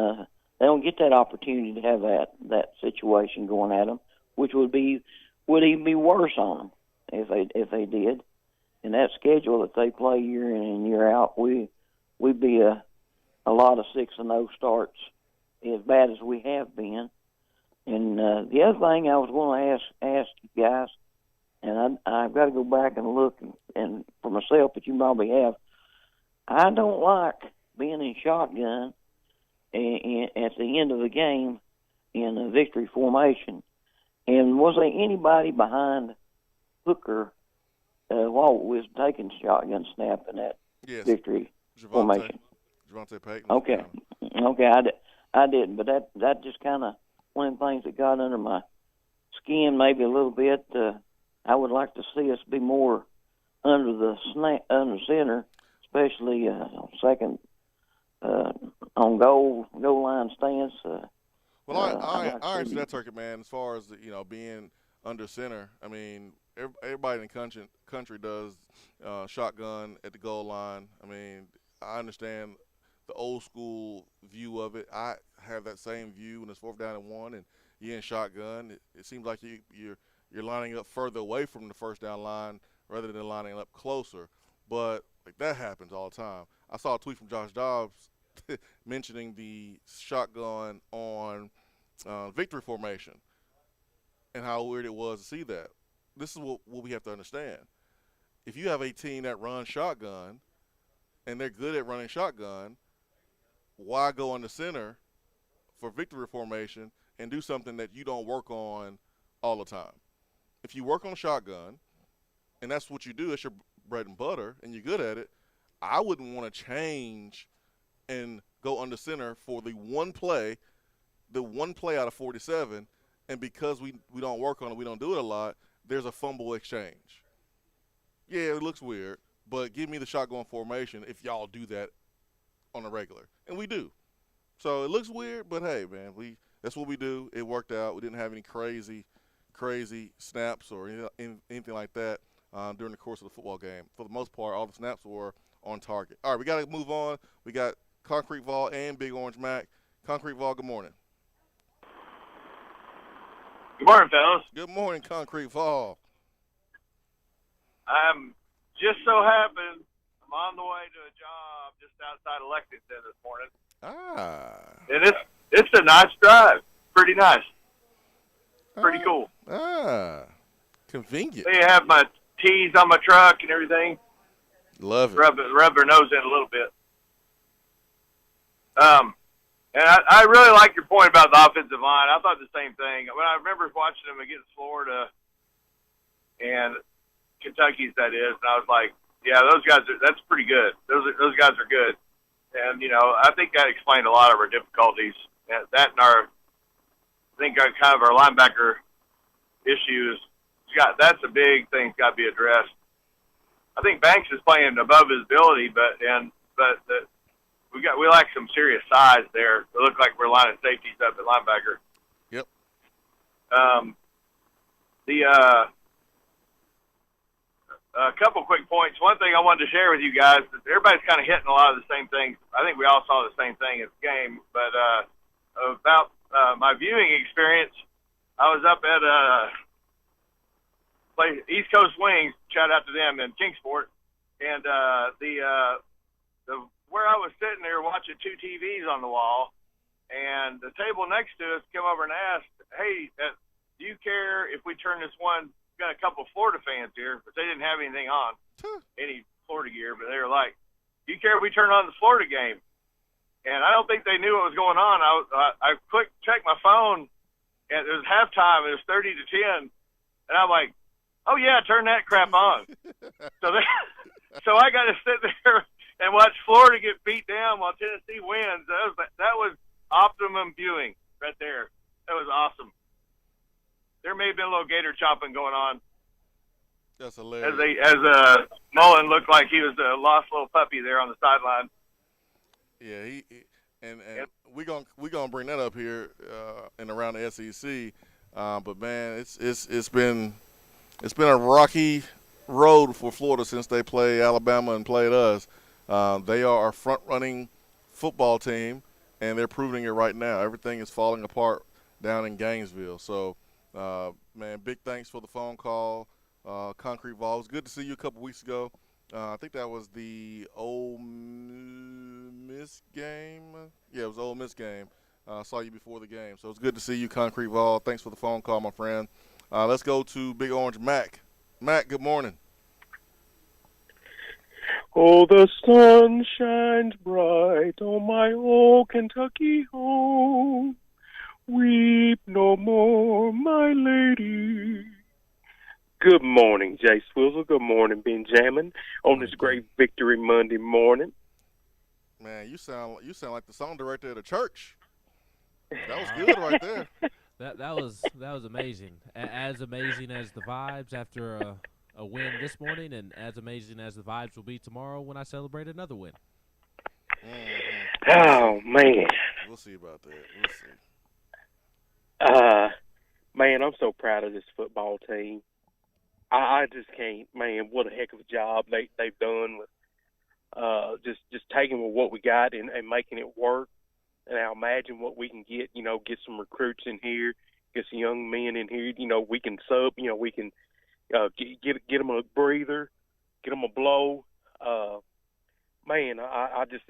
they don't get that opportunity to have that situation going at them, which would even be worse on them if they did. And that schedule that they play year in and year out, we'd be a lot of 6-0 starts, as bad as we have been. And the other thing I was going to ask you guys, and I've got to go back and look and for myself, but you probably have. I don't like being in shotgun at the end of the game in a victory formation. And was there anybody behind Hooker while we was taking shotgun snap in that victory formation? Javante Payton. Okay, I didn't, but that just kind of one of the things that got under my skin maybe a little bit. I would like to see us be more under center, especially second on goal line stance. Well, I understand that, Turkey Man. As far as being under center, I mean everybody in the country does shotgun at the goal line. I mean I understand the old school view of it. I have that same view when it's 4th down and 1 and you're in shotgun. It seems like you're lining up further away from the first down line rather than lining up closer. But that happens all the time. I saw a tweet from Josh Dobbs mentioning the shotgun on victory formation and how weird it was to see that. This is what we have to understand. If you have a team that runs shotgun and they're good at running shotgun, why go on the center for victory formation and do something that you don't work on all the time? If you work on shotgun and that's what you do, it's your bread and butter, and you're good at it, I wouldn't want to change and go under center for the one play out of 47, and because we don't work on it, we don't do it a lot, there's a fumble exchange. Yeah, it looks weird, but give me the shotgun formation if y'all do that on a regular. And we do. So it looks weird, but hey, man, that's what we do. It worked out. We didn't have any crazy snaps or anything like that during the course of the football game. For the most part, all the snaps were on target. All right, we got to move on. We got Concrete Vol and Big Orange Mac. Concrete Vol, good morning. Good morning, fellas. Good morning, Concrete Vol. I'm just so happen I'm on the way to a job just outside of Lexington this morning. And it's a nice drive. Pretty nice. Pretty cool. Convenient. They have my tees on my truck and everything. Love it. Rub their nose in a little bit. And I really like your point about the offensive line. I thought the same thing. When I remember watching them against Florida and Kentucky's, that is, and I was like, yeah, that's pretty good. Those guys are good. And, I think that explained a lot of our difficulties. That and I think kind of our linebacker issues. That's a big thing that's got to be addressed. I think Banks is playing above his ability, but we lack some serious size there. It look like we're lining safeties up at linebacker. Yep. A couple quick points. One thing I wanted to share with you guys is everybody's kind of hitting a lot of the same things. I think we all saw the same thing at the game. But about my viewing experience, I was up at East Coast Wings. Shout out to them in Kingsport, and where I was sitting there watching two TVs on the wall, and the table next to us came over and asked, "Hey, do you care if we turn this one?" Got a couple of Florida fans here, but they didn't have anything on, any Florida gear, but they were like, "Do you care if we turn on the Florida game?" And I don't think they knew what was going on. I checked my phone, and it was halftime. It was 30-10, and I'm like, "Oh yeah, turn that crap on." So I got to sit there and watch Florida get beat down while Tennessee wins. That was optimum viewing right there. That was awesome. There may have been a little gator chopping going on. That's hilarious. As Mullen looked like he was a lost little puppy there on the sideline. Yeah, and we gonna bring that up here and around the SEC. But man, it's been a rocky road for Florida since they played Alabama and played us. They are our front-running football team, and they're proving it right now. Everything is falling apart down in Gainesville. So, man, big thanks for the phone call, Concrete Vol. It was good to see you a couple weeks ago. I think that was the Ole Miss game. Yeah, it was the Ole Miss game. I saw you before the game. So it's good to see you, Concrete Vol. Thanks for the phone call, my friend. Let's go to Big Orange Mac. Mac, good morning. Oh, the sun shines bright on my old Kentucky home. Weep no more, my lady. Good morning, Jay Swizzle. Good morning, Benjamin, on this great Victory Monday morning. Man, you sound like the song director at a church. That was good right there. That was amazing. As amazing as the vibes after a win this morning, and as amazing as the vibes will be tomorrow when I celebrate another win. Oh, man. We'll see about that. We'll see. Man, I'm so proud of this football team. I just can't, man, what a heck of a job they've done with just taking with what we got and making it work. And I imagine what we can get, get some recruits in here, get some young men in here, we can sub, we can get them a breather, get them a blow. Man, I just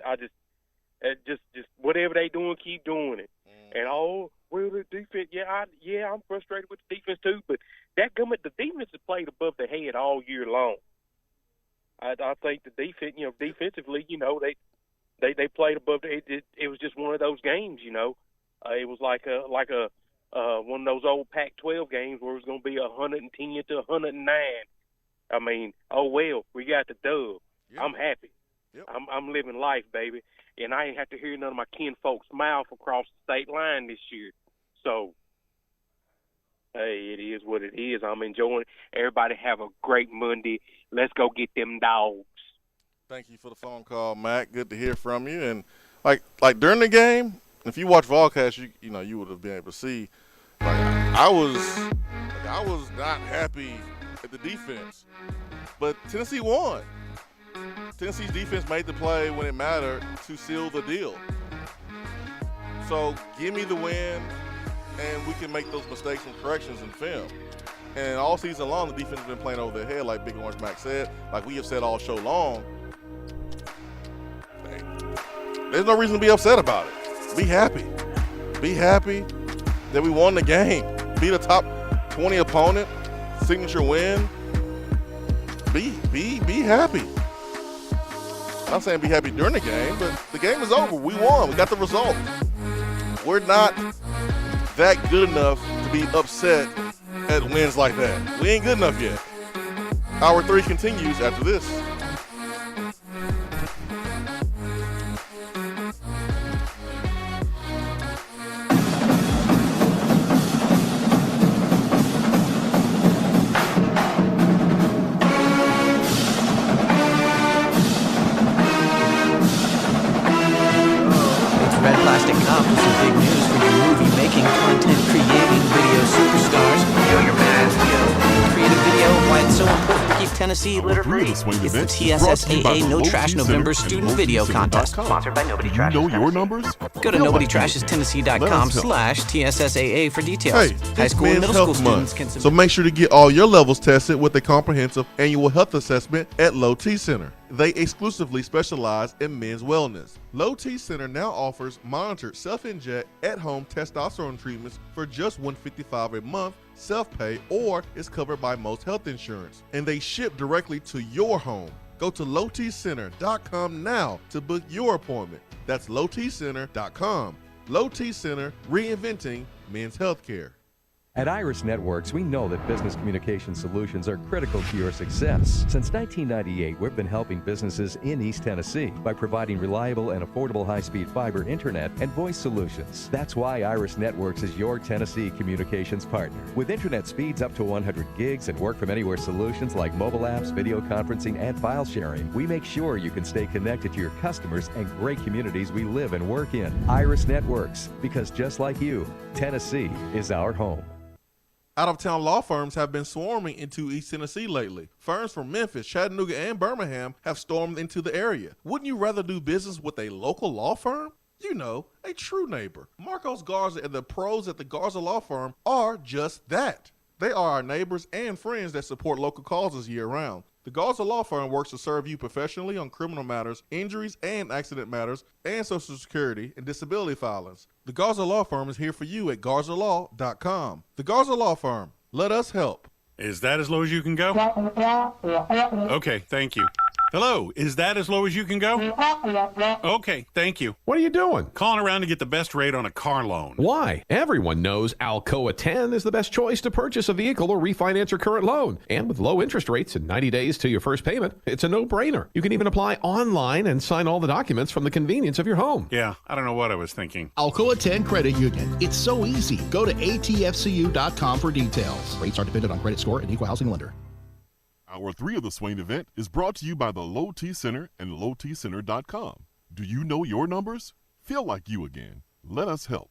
whatever they doing, keep doing it. And the defense, I'm frustrated with the defense too, but the defense has played above the head all year long. I think the defense, defensively, they played above the head. It was just one of those games, it was like a one of those old Pac-12 games where it was going to be 110 to 109. I mean, oh well, we got the dub. Yep. I'm happy. Yep. I'm living life, baby, and I ain't have to hear none of my kinfolks mouth across the state line this year. So, hey, it is what it is. I'm enjoying it. Everybody have a great Monday. Let's go get them dogs. Thank you for the phone call, Mac. Good to hear from you. And like during the game, If you watch Volcast, you would have been able to see. Like, I was not happy at the defense, but Tennessee won. Tennessee's defense made the play when it mattered to seal the deal. So give me the win, and we can make those mistakes and corrections in film. And all season long, the defense has been playing over their head, like Big Orange Mac said, like we have said all show long. Hey, there's no reason to be upset about it. Be happy. Be happy that we won the game. Beat a top 20 opponent, signature win. Be happy. I'm not saying be happy during the game, but the game is over. We won. We got the result. We're not that good enough to be upset at wins like that. We ain't good enough yet. Hour 3 continues after this. Red Plastic Cop with some big news for your movie-making, content-creating video superstars. Show your mad skills. Creative video, why it's so important to keep Tennessee litter-free. It's the TSSAA No Trash November Student Video Contest. Sponsored by Nobody Trashes. You know your numbers? Go to nobodytrashestennessee.com/TSSAA for details. Hey, High it's school and Men's middle school Health students Month, can submit. so make sure to get all your levels tested with a comprehensive annual health assessment at Low T Center. They exclusively specialize in men's wellness. Low T Center now offers monitored self-inject at-home testosterone treatments for just $155 a month, self-pay, or is covered by most health insurance. And they ship directly to your home. Go to lowtcenter.com now to book your appointment. That's lowtcenter.com. Low T Center, reinventing men's healthcare. At Iris Networks, we know that business communication solutions are critical to your success. Since 1998, we've been helping businesses in East Tennessee by providing reliable and affordable high-speed fiber internet and voice solutions. That's why Iris Networks is your Tennessee communications partner. With internet speeds up to 100 gigs and work-from-anywhere solutions like mobile apps, video conferencing, and file sharing, we make sure you can stay connected to your customers and great communities we live and work in. Iris Networks, because just like you, Tennessee is our home. Out-of-town law firms have been swarming into East Tennessee lately. Firms from Memphis, Chattanooga, and Birmingham have stormed into the area. Wouldn't you rather do business with a local law firm? You know, a true neighbor. Marcos Garza and the pros at the Garza Law Firm are just that. They are our neighbors and friends that support local causes year-round. The Garza Law Firm works to serve you professionally on criminal matters, injuries and accident matters, and Social Security and disability filings. The Garza Law Firm is here for you at garzalaw.com. The Garza Law Firm. Let us help. Is that as low as you can go? Okay, thank you. Hello, is that as low as you can go? Okay, thank you. What are you doing? Calling around to get the best rate on a car loan. Why? Everyone knows Alcoa 10 is the best choice to purchase a vehicle or refinance your current loan. And with low interest rates and 90 days to your first payment, it's a no-brainer. You can even apply online and sign all the documents from the convenience of your home. Yeah, I don't know what I was thinking. Alcoa 10 Credit Union. It's so easy. Go to atfcu.com for details. Rates are dependent on credit score and equal housing lender. Hour 3 of the Swain Event is brought to you by the Low T Center and lowtcenter.com. Do you know your numbers? Feel like you again. Let us help.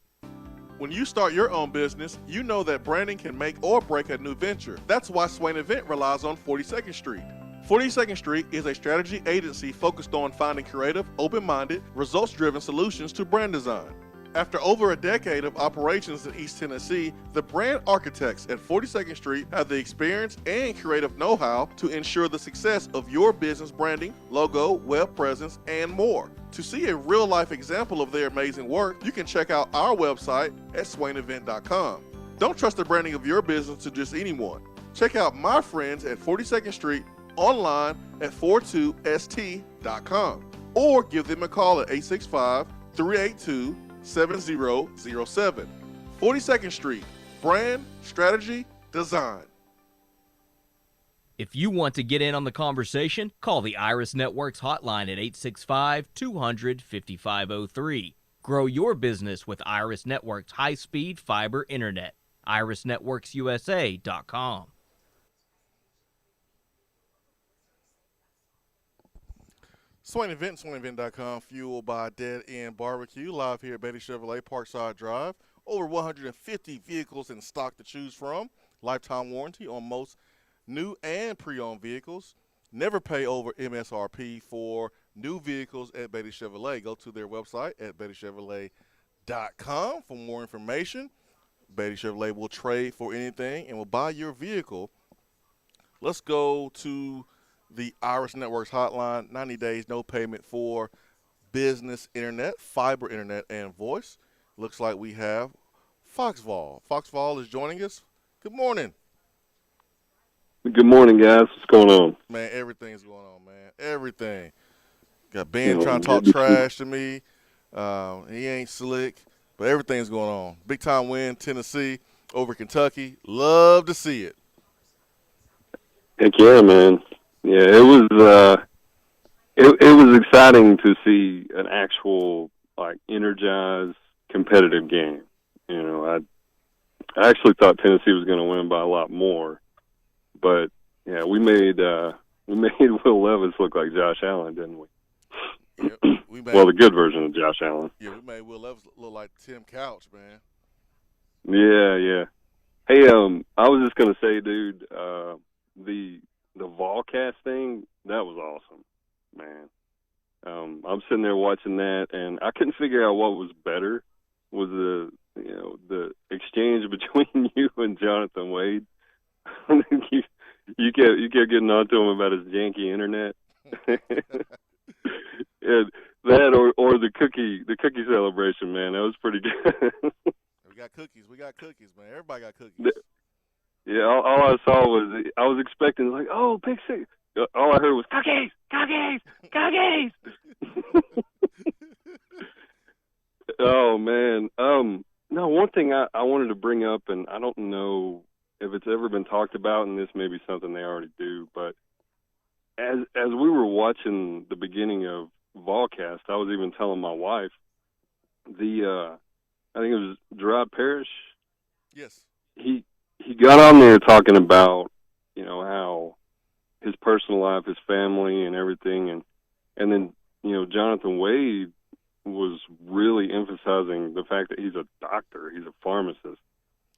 When you start your own business, you know that branding can make or break a new venture. That's why Swain Event relies on 42nd Street. 42nd Street is a strategy agency focused on finding creative, open-minded, results-driven solutions to brand design. After over a decade of operations in East Tennessee, the brand architects at 42nd Street have the experience and creative know-how to ensure the success of your business branding, logo, web presence, and more. To see a real-life example of their amazing work, you can check out our website at swainevent.com. Don't trust the branding of your business to just anyone. Check out my friends at 42nd Street online at 42st.com or give them a call at 865-382-7007. 42nd Street, brand, strategy, design. If you want to get in on the conversation, call the Iris Networks hotline at 865-200-5503. Grow your business with Iris Networks high-speed fiber internet. irisnetworksusa.com. Swain Event, SwainEvent.com, fueled by Dead End Barbecue, live here at Betty Chevrolet Parkside Drive. Over 150 vehicles in stock to choose from. Lifetime warranty on most new and pre-owned vehicles. Never pay over MSRP for new vehicles at Betty Chevrolet. Go to their website at BettyChevrolet.com for more information. Betty Chevrolet will trade for anything and will buy your vehicle. Let's go to the Iris Networks hotline. 90 days, no payment for business internet, fiber internet, and voice. Looks like we have Foxval. Foxval is joining us. Good morning. Good morning, guys. What's going on? Man, everything's going on, man. Everything. Got Ben trying to talk trash to me. He ain't slick, but everything's going on. Big time win, Tennessee over Kentucky. Love to see it. Heck yeah, man. Yeah, it was exciting to see an actual energized competitive game. You know, I actually thought Tennessee was going to win by a lot more, but yeah, we made Will Levis look like Josh Allen, didn't we? Yep, well, the good version of Josh Allen. Yeah, we made Will Levis look like Tim Couch, man. Yeah. Hey, I was just gonna say, dude, the Volcast thing, that was awesome, man. I'm sitting there watching that, and I couldn't figure out what was better. Was the exchange between you and Jonathan Wade? you kept getting on to him about his janky internet, and that or the cookie celebration, man, that was pretty good. We got cookies, man. Everybody got cookies. Yeah, all I saw was I was expecting oh, Big Six. All I heard was cookies. Oh man. No, one thing I wanted to bring up, and I don't know if it's ever been talked about, and this may be something they already do, but as we were watching the beginning of Volcast, I was even telling my wife I think it was Gerard Parrish. Yes. He got on there talking about, how his personal life, his family, and everything, and then, Jonathan Wade was really emphasizing the fact that he's a doctor, he's a pharmacist.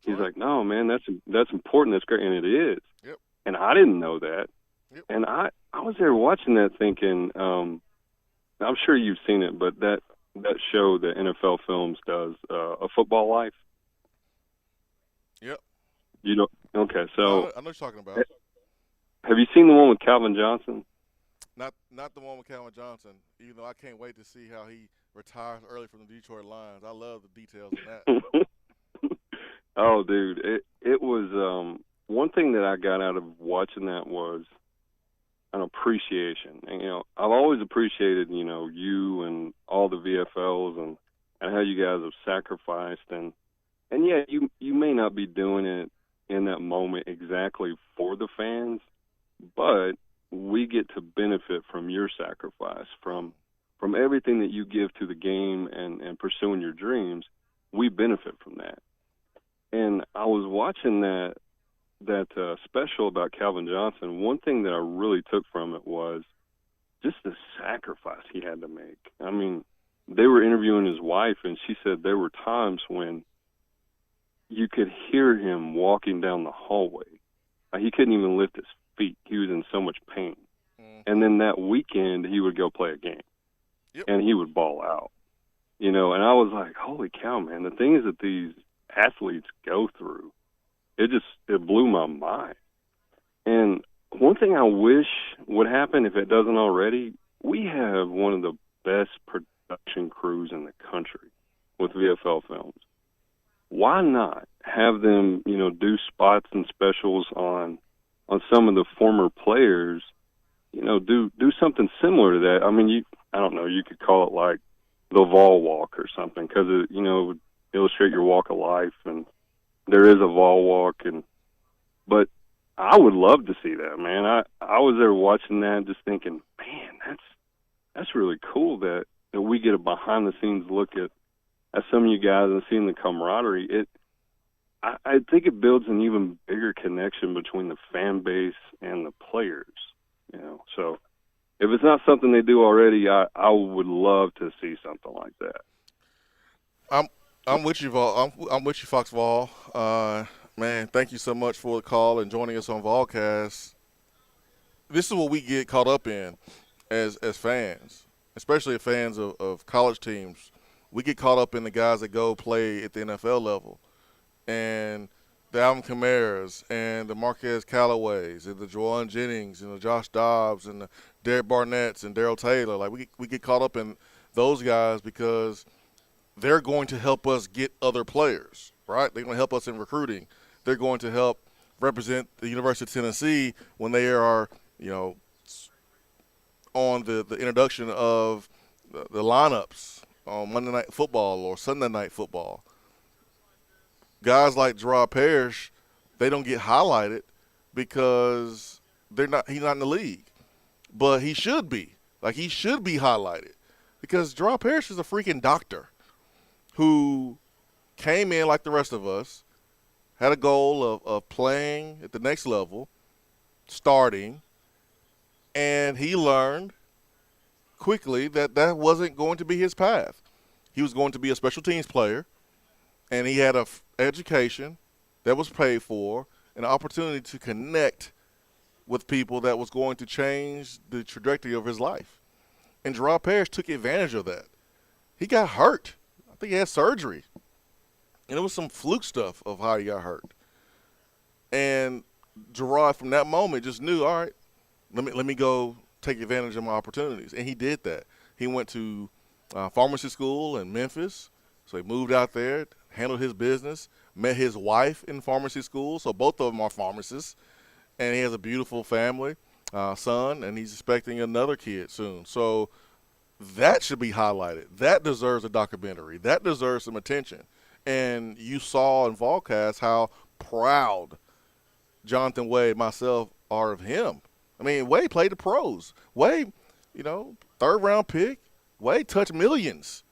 He's like, no, man, that's important, that's great, and it is. Yep. And I didn't know that. Yep. And I was there watching that thinking, I'm sure you've seen it, but that show that NFL Films does, A Football Life. Yep. You know, okay, so I know what you're talking about. Have you seen the one with Calvin Johnson? Not the one with Calvin Johnson. Even though I can't wait to see how he retires early from the Detroit Lions. I love the details of that. Oh, dude, it was one thing that I got out of watching that was an appreciation. And I've always appreciated you and all the VFLs and how you guys have sacrificed and yeah, you may not be doing it in that moment exactly for the fans, but we get to benefit from your sacrifice, from everything that you give to the game and pursuing your dreams. We benefit from that. And I was watching that special about Calvin Johnson. One thing that I really took from it was just the sacrifice he had to make. I mean, they were interviewing his wife, and she said there were times when you could hear him walking down the hallway. He couldn't even lift his feet. He was in so much pain. And then that weekend, he would go play a game. Yep. And he would ball out. And I was like, holy cow, man, the things that these athletes go through, it blew my mind. And one thing I wish would happen, if it doesn't already, we have one of the best production crews in the country with VFL Films. Why not have them, do spots and specials on some of the former players, do something similar to that. I mean, I don't know, you could call it like the Vol Walk or something, because it would illustrate your walk of life, and there is a Vol Walk, but I would love to see that, man. I was there watching that, just thinking, man, that's really cool that we get a behind the scenes look at some of you guys and seeing the camaraderie. I think it builds an even bigger connection between the fan base and the players. So if it's not something they do already, I would love to see something like that. I'm with you, Vol. I'm with you, Fox Vol. Man, thank you so much for the call and joining us on Volcast. This is what we get caught up in as fans, especially fans of college teams. We get caught up in the guys that go play at the NFL level, and the Alvin Kamaras and the Marquez Callaways and the Juwan Jennings and the Josh Dobbs and the Derek Barnetts and Darrell Taylor. Like we get caught up in those guys because they're going to help us get other players, right? They're going to help us in recruiting. They're going to help represent the University of Tennessee when they are, on the introduction of the lineups on Monday Night Football or Sunday Night Football. Guys like Gerard Parrish, they don't get highlighted because he's not in the league. But he should be. Like, he should be highlighted because Gerard Parrish is a freaking doctor who came in like the rest of us, had a goal of playing at the next level, starting, and he learned quickly that wasn't going to be his path. He was going to be a special teams player, and he had an education that was paid for, an opportunity to connect with people that was going to change the trajectory of his life. And Gerard Parrish took advantage of that. He got hurt. I think he had surgery. And it was some fluke stuff of how he got hurt. And Gerard, from that moment, just knew, all right, let me go take advantage of my opportunities. And he did that. He went to pharmacy school in Memphis. So he moved out there, handled his business, met his wife in pharmacy school. So both of them are pharmacists. And he has a beautiful family, son, and he's expecting another kid soon. So that should be highlighted. That deserves a documentary. That deserves some attention. And you saw in Volcast how proud Jonathan Wade, myself, are of him. I mean, Wade played the pros. Wade, third-round pick. Wade touched millions.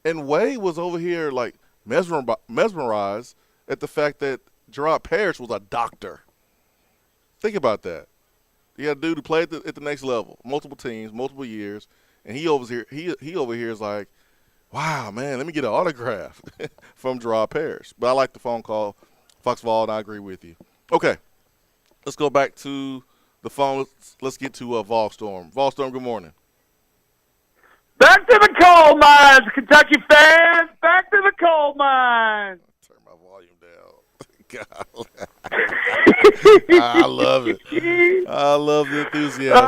And Wade was over here, like, mesmerized at the fact that Gerard Parrish was a doctor. Think about that. You got a dude who played at the next level, multiple teams, multiple years, and he over here is like, wow, man, let me get an autograph from Gerard Parrish. But I like the phone call, Fox Vol, and I agree with you. Okay, let's go back to the phone. Let's get to Volstorm. Volstorm, good morning. Back to the coal mines, Kentucky fans. Back to the coal mines. Turn my volume down. God. I love it. I love the enthusiasm.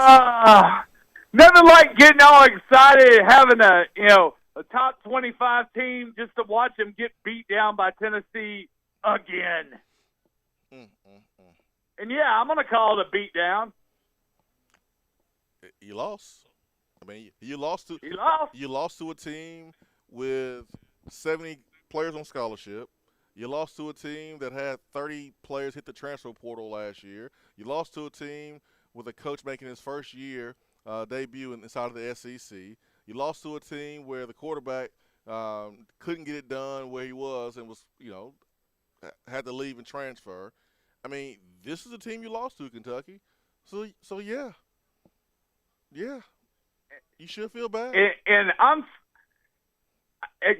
Nothing like getting all excited, having a top 25 team just to watch them get beat down by Tennessee again. And yeah, I'm gonna call it a beat down. You lost. I mean, you lost to a team with 70 players on scholarship. You lost to a team that had 30 players hit the transfer portal last year. You lost to a team with a coach making his first year debut inside of the SEC. You lost to a team where the quarterback couldn't get it done where he was and was, had to leave and transfer. I mean, this is a team you lost to, Kentucky. So yeah. Yeah. You should feel bad. And of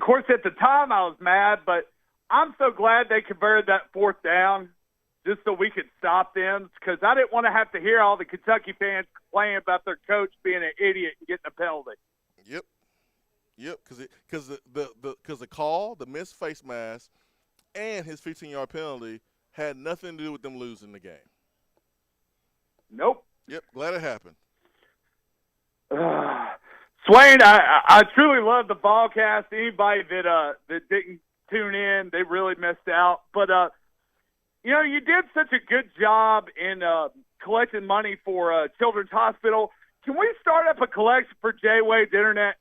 course, at the time I was mad, but I'm so glad they converted that fourth down just so we could stop them, because I didn't want to have to hear all the Kentucky fans complaining about their coach being an idiot and getting a penalty. Yep, because the call, the missed face mask, and his 15-yard penalty had nothing to do with them losing the game. Nope. Yep, glad it happened. Swain, I truly love the Volcast. Anybody that didn't tune in, they really missed out. But you did such a good job in collecting money for Children's Hospital. Can we start up a collection for Jay Wade's internet?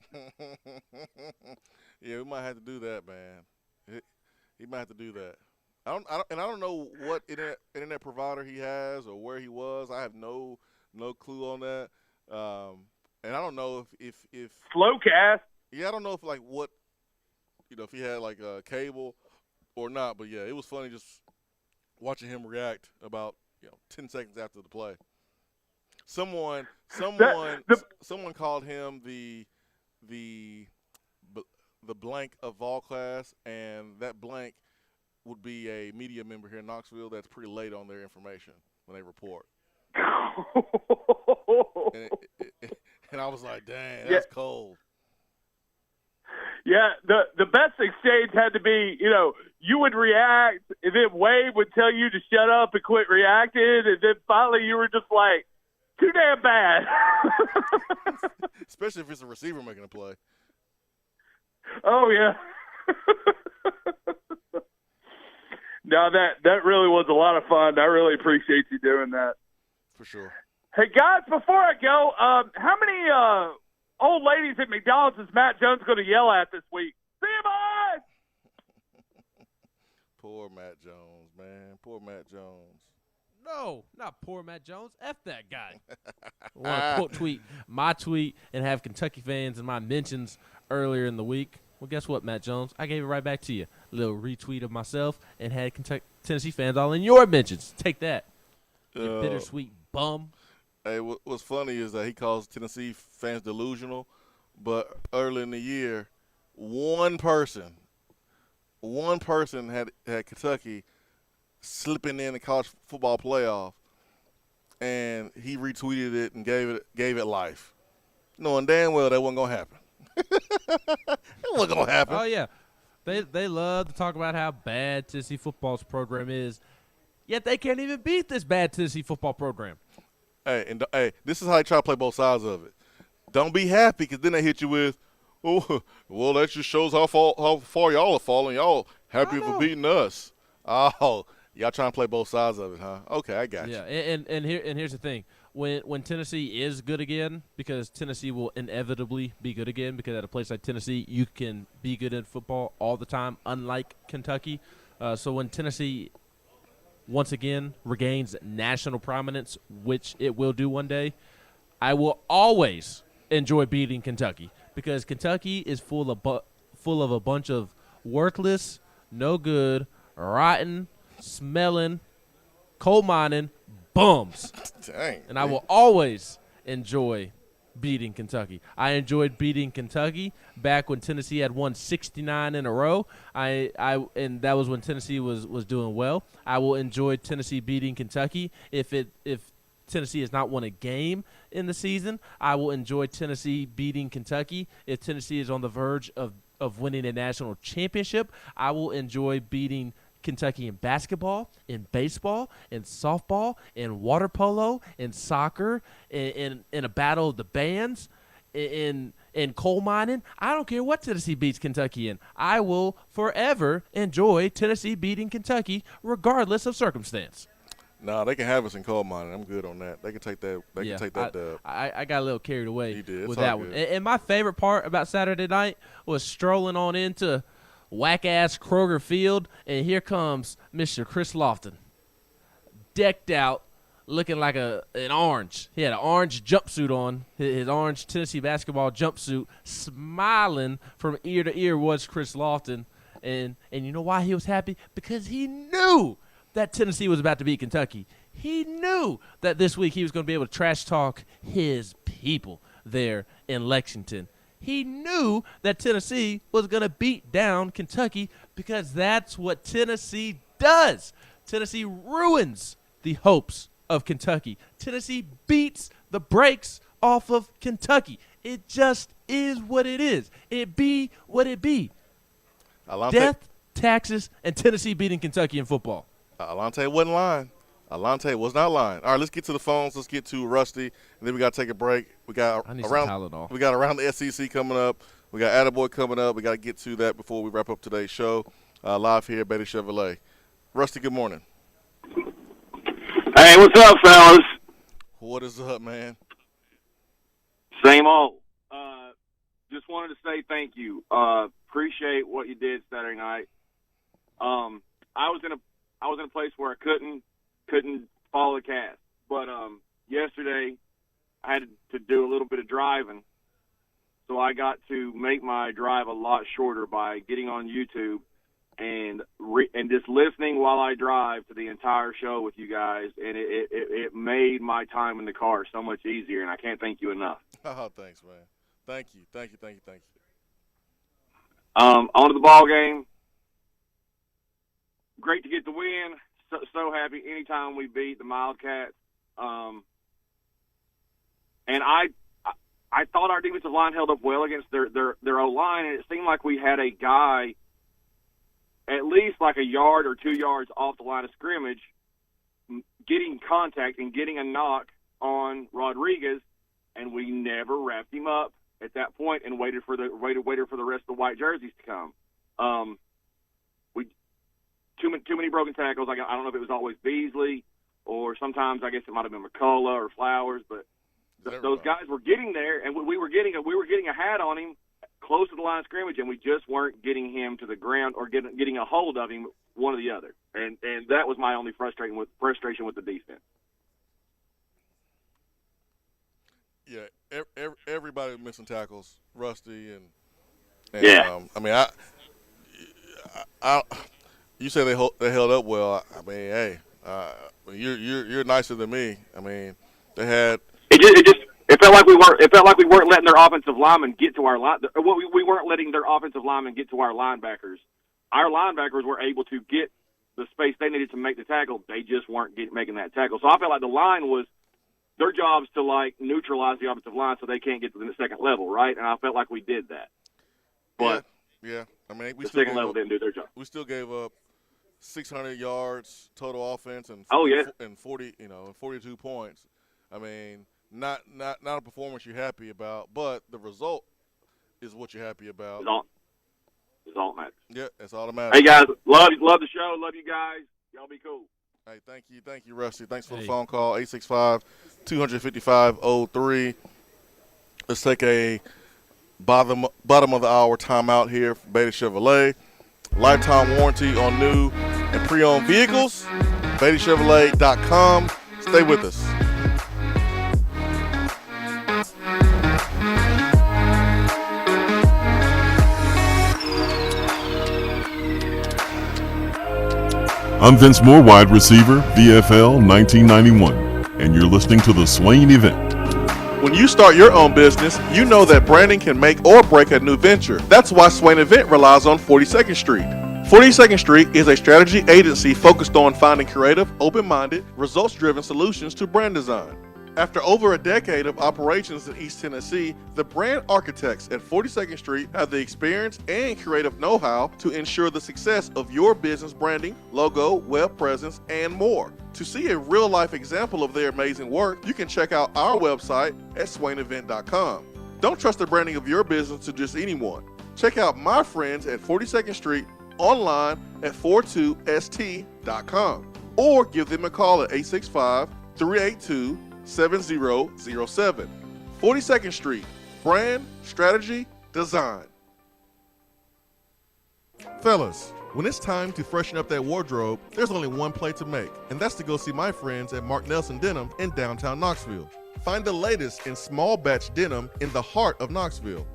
Yeah, we might have to do that, man. He might have to do that. I don't know what internet provider he has or where he was. I have no clue on that. And I don't know if Flowcast. Yeah, I don't know if if he had cable or not. But yeah, it was funny just watching him react about 10 seconds after the play. someone called him the blank of Vol class, and that blank would be a media member here in Knoxville that's pretty late on their information when they report. And I was like, dang, that's cold. Yeah, the best exchange had to be, you would react, and then Wade would tell you to shut up and quit reacting, and then finally you were just like, too damn bad. Especially if it's a receiver making a play. Oh, yeah. No, that really was a lot of fun. I really appreciate you doing that. For sure. Hey, guys, before I go, how many old ladies at McDonald's is Matt Jones going to yell at this week? See you, boys! Poor Matt Jones, man. Poor Matt Jones. No, not poor Matt Jones. F that guy. I want to quote tweet my tweet and have Kentucky fans in my mentions earlier in the week. Well, guess what, Matt Jones? I gave it right back to you. A little retweet of myself and had Tennessee fans all in your mentions. Take that, you bittersweet bum. Hey, what's funny is that he calls Tennessee fans delusional, but early in the year, one person had Kentucky slipping in the college football playoff, and he retweeted it and gave it life, knowing damn well that wasn't gonna happen. It wasn't gonna happen. Oh yeah, they love to talk about how bad Tennessee football's program is, yet they can't even beat this bad Tennessee football program. Hey, this is how you try to play both sides of it. Don't be happy, because then they hit you with, oh, well, that just shows how far y'all are falling. Y'all happy for beating us. Oh, y'all trying to play both sides of it, huh? Okay, I got you. Yeah, and here's the thing. When Tennessee is good again, because Tennessee will inevitably be good again, because at a place like Tennessee, you can be good at football all the time, unlike Kentucky. So when Tennessee once again regains national prominence, which it will do one day, I will always enjoy beating Kentucky, because Kentucky is full of a bunch of worthless, no good, rotten, smelling, coal mining bums. Dang. And I will always enjoy beating Kentucky. I enjoyed beating Kentucky back when Tennessee had won 69 in a row. And that was when Tennessee was doing well. I will enjoy Tennessee beating Kentucky if Tennessee has not won a game in the season. I will enjoy Tennessee beating Kentucky if Tennessee is on the verge of winning a national championship. I will enjoy beating Kentucky in basketball, in baseball, in softball, in water polo, in soccer, in a battle of the bands, in coal mining. I don't care what Tennessee beats Kentucky in. I will forever enjoy Tennessee beating Kentucky regardless of circumstance. Nah, they can have us in coal mining. I'm good on that. They can take that. They can take that dub. I got a little carried away with all that good. one. And my favorite part about Saturday night was strolling on into whack-ass Kroger Field, and here comes Mr. Chris Lofton, decked out, looking like an orange. He had an orange jumpsuit on, his orange Tennessee basketball jumpsuit, smiling from ear to ear was Chris Lofton. And you know why he was happy? Because he knew that Tennessee was about to beat Kentucky. He knew that this week he was going to be able to trash talk his people there in Lexington. He knew that Tennessee was going to beat down Kentucky, because that's what Tennessee does. Tennessee ruins the hopes of Kentucky. Tennessee beats the brakes off of Kentucky. It just is what it is. It be what it be. Death, taxes, and Tennessee beating Kentucky in football. Alante wasn't lying. Alante was not lying. All right, let's get to the phones. Let's get to Rusty, and then we got to take a break. We got I need some Tylenol. We got around the SEC coming up. We got Attaboy coming up. We got to get to that before we wrap up today's show. Live here at Betty Chevrolet. Rusty, good morning. Hey, what's up, fellas? What is up, man? Same old. Just wanted to say thank you. Appreciate what you did Saturday night. I was in a place where I couldn't follow the cast, but yesterday I had to do a little bit of driving, so I got to make my drive a lot shorter by getting on YouTube and just listening while I drive to the entire show with you guys, and it made my time in the car so much easier, and I can't thank you enough. Oh, thanks, man. Thank you. On to the ball game. Great to get the win. So happy anytime we beat the Wildcats. And I thought our defensive line held up well against their O-line, and it seemed like we had a guy at least like a yard or 2 yards off the line of scrimmage getting contact and getting a knock on Rodriguez, and we never wrapped him up at that point and waited for the rest of the white jerseys to come. We too many broken tackles. I don't know if it was always Beasley or sometimes I guess it might have been McCullough or Flowers, but those guys were getting there, and we were getting a hat on him close to the line of scrimmage, and we just weren't getting him to the ground or getting a hold of him, one or the other. And that was my only frustration with the defense. Yeah, everybody was missing tackles, Rusty, and yeah. I mean, I you say they held up well. I mean, hey, you're nicer than me. I mean, they had it felt like we weren't letting their offensive linemen get to our line. We weren't letting their offensive linemen get to our linebackers. Our linebackers were able to get the space they needed to make the tackle. They just weren't making that tackle. So I felt like the line was their job's to like neutralize the offensive line so they can't get to the second level, right? And I felt like we did that. But yeah. I mean, the second level didn't do their job. We still gave up 600 yards total offense and and 42 points. I mean, not a performance you're happy about, but the result is what you're happy about. It's all that matters. Yeah, it's all that matters. Hey guys, love the show, love you guys. Y'all be cool. Hey, thank you, Rusty. Thanks for the phone call. 865-255-03. Let's take a bottom of the hour timeout here for Beta Chevrolet. Lifetime warranty on new and pre-owned vehicles. BetaChevrolet.com. Stay with us. I'm Vince Moore, wide receiver, VFL 1991, and you're listening to the Swain Event. When you start your own business, you know that branding can make or break a new venture. That's why Swain Event relies on 42nd Street. 42nd Street is a strategy agency focused on finding creative, open-minded, results-driven solutions to brand design. After over a decade of operations in East Tennessee, the brand architects at 42nd Street have the experience and creative know-how to ensure the success of your business branding, logo, web presence, and more. To see a real-life example of their amazing work, you can check out our website at swainevent.com. Don't trust the branding of your business to just anyone. Check out my friends at 42nd Street online at 42st.com or give them a call at 865-382-7007. 42nd Street, brand, strategy, design. Fellas, when it's time to freshen up that wardrobe, there's only one play to make, and that's to go see my friends at Mark Nelson Denim in downtown Knoxville. Find the latest in small batch denim in the heart of Knoxville.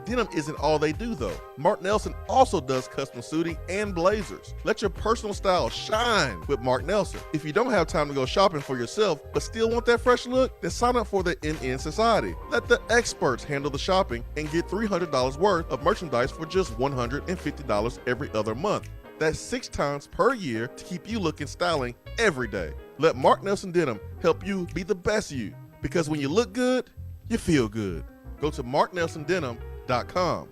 Denim isn't all they do though. Mark Nelson also does custom suiting and blazers. Let your personal style shine with Mark Nelson. If you don't have time to go shopping for yourself but still want that fresh look, then sign up for the NN Society. Let the experts handle the shopping and get $300 worth of merchandise for just $150 every other month. That's 6 times per year to keep you looking styling every day. Let Mark Nelson Denim help you be the best you, because when you look good, you feel good. Go to marknelsondenim.com.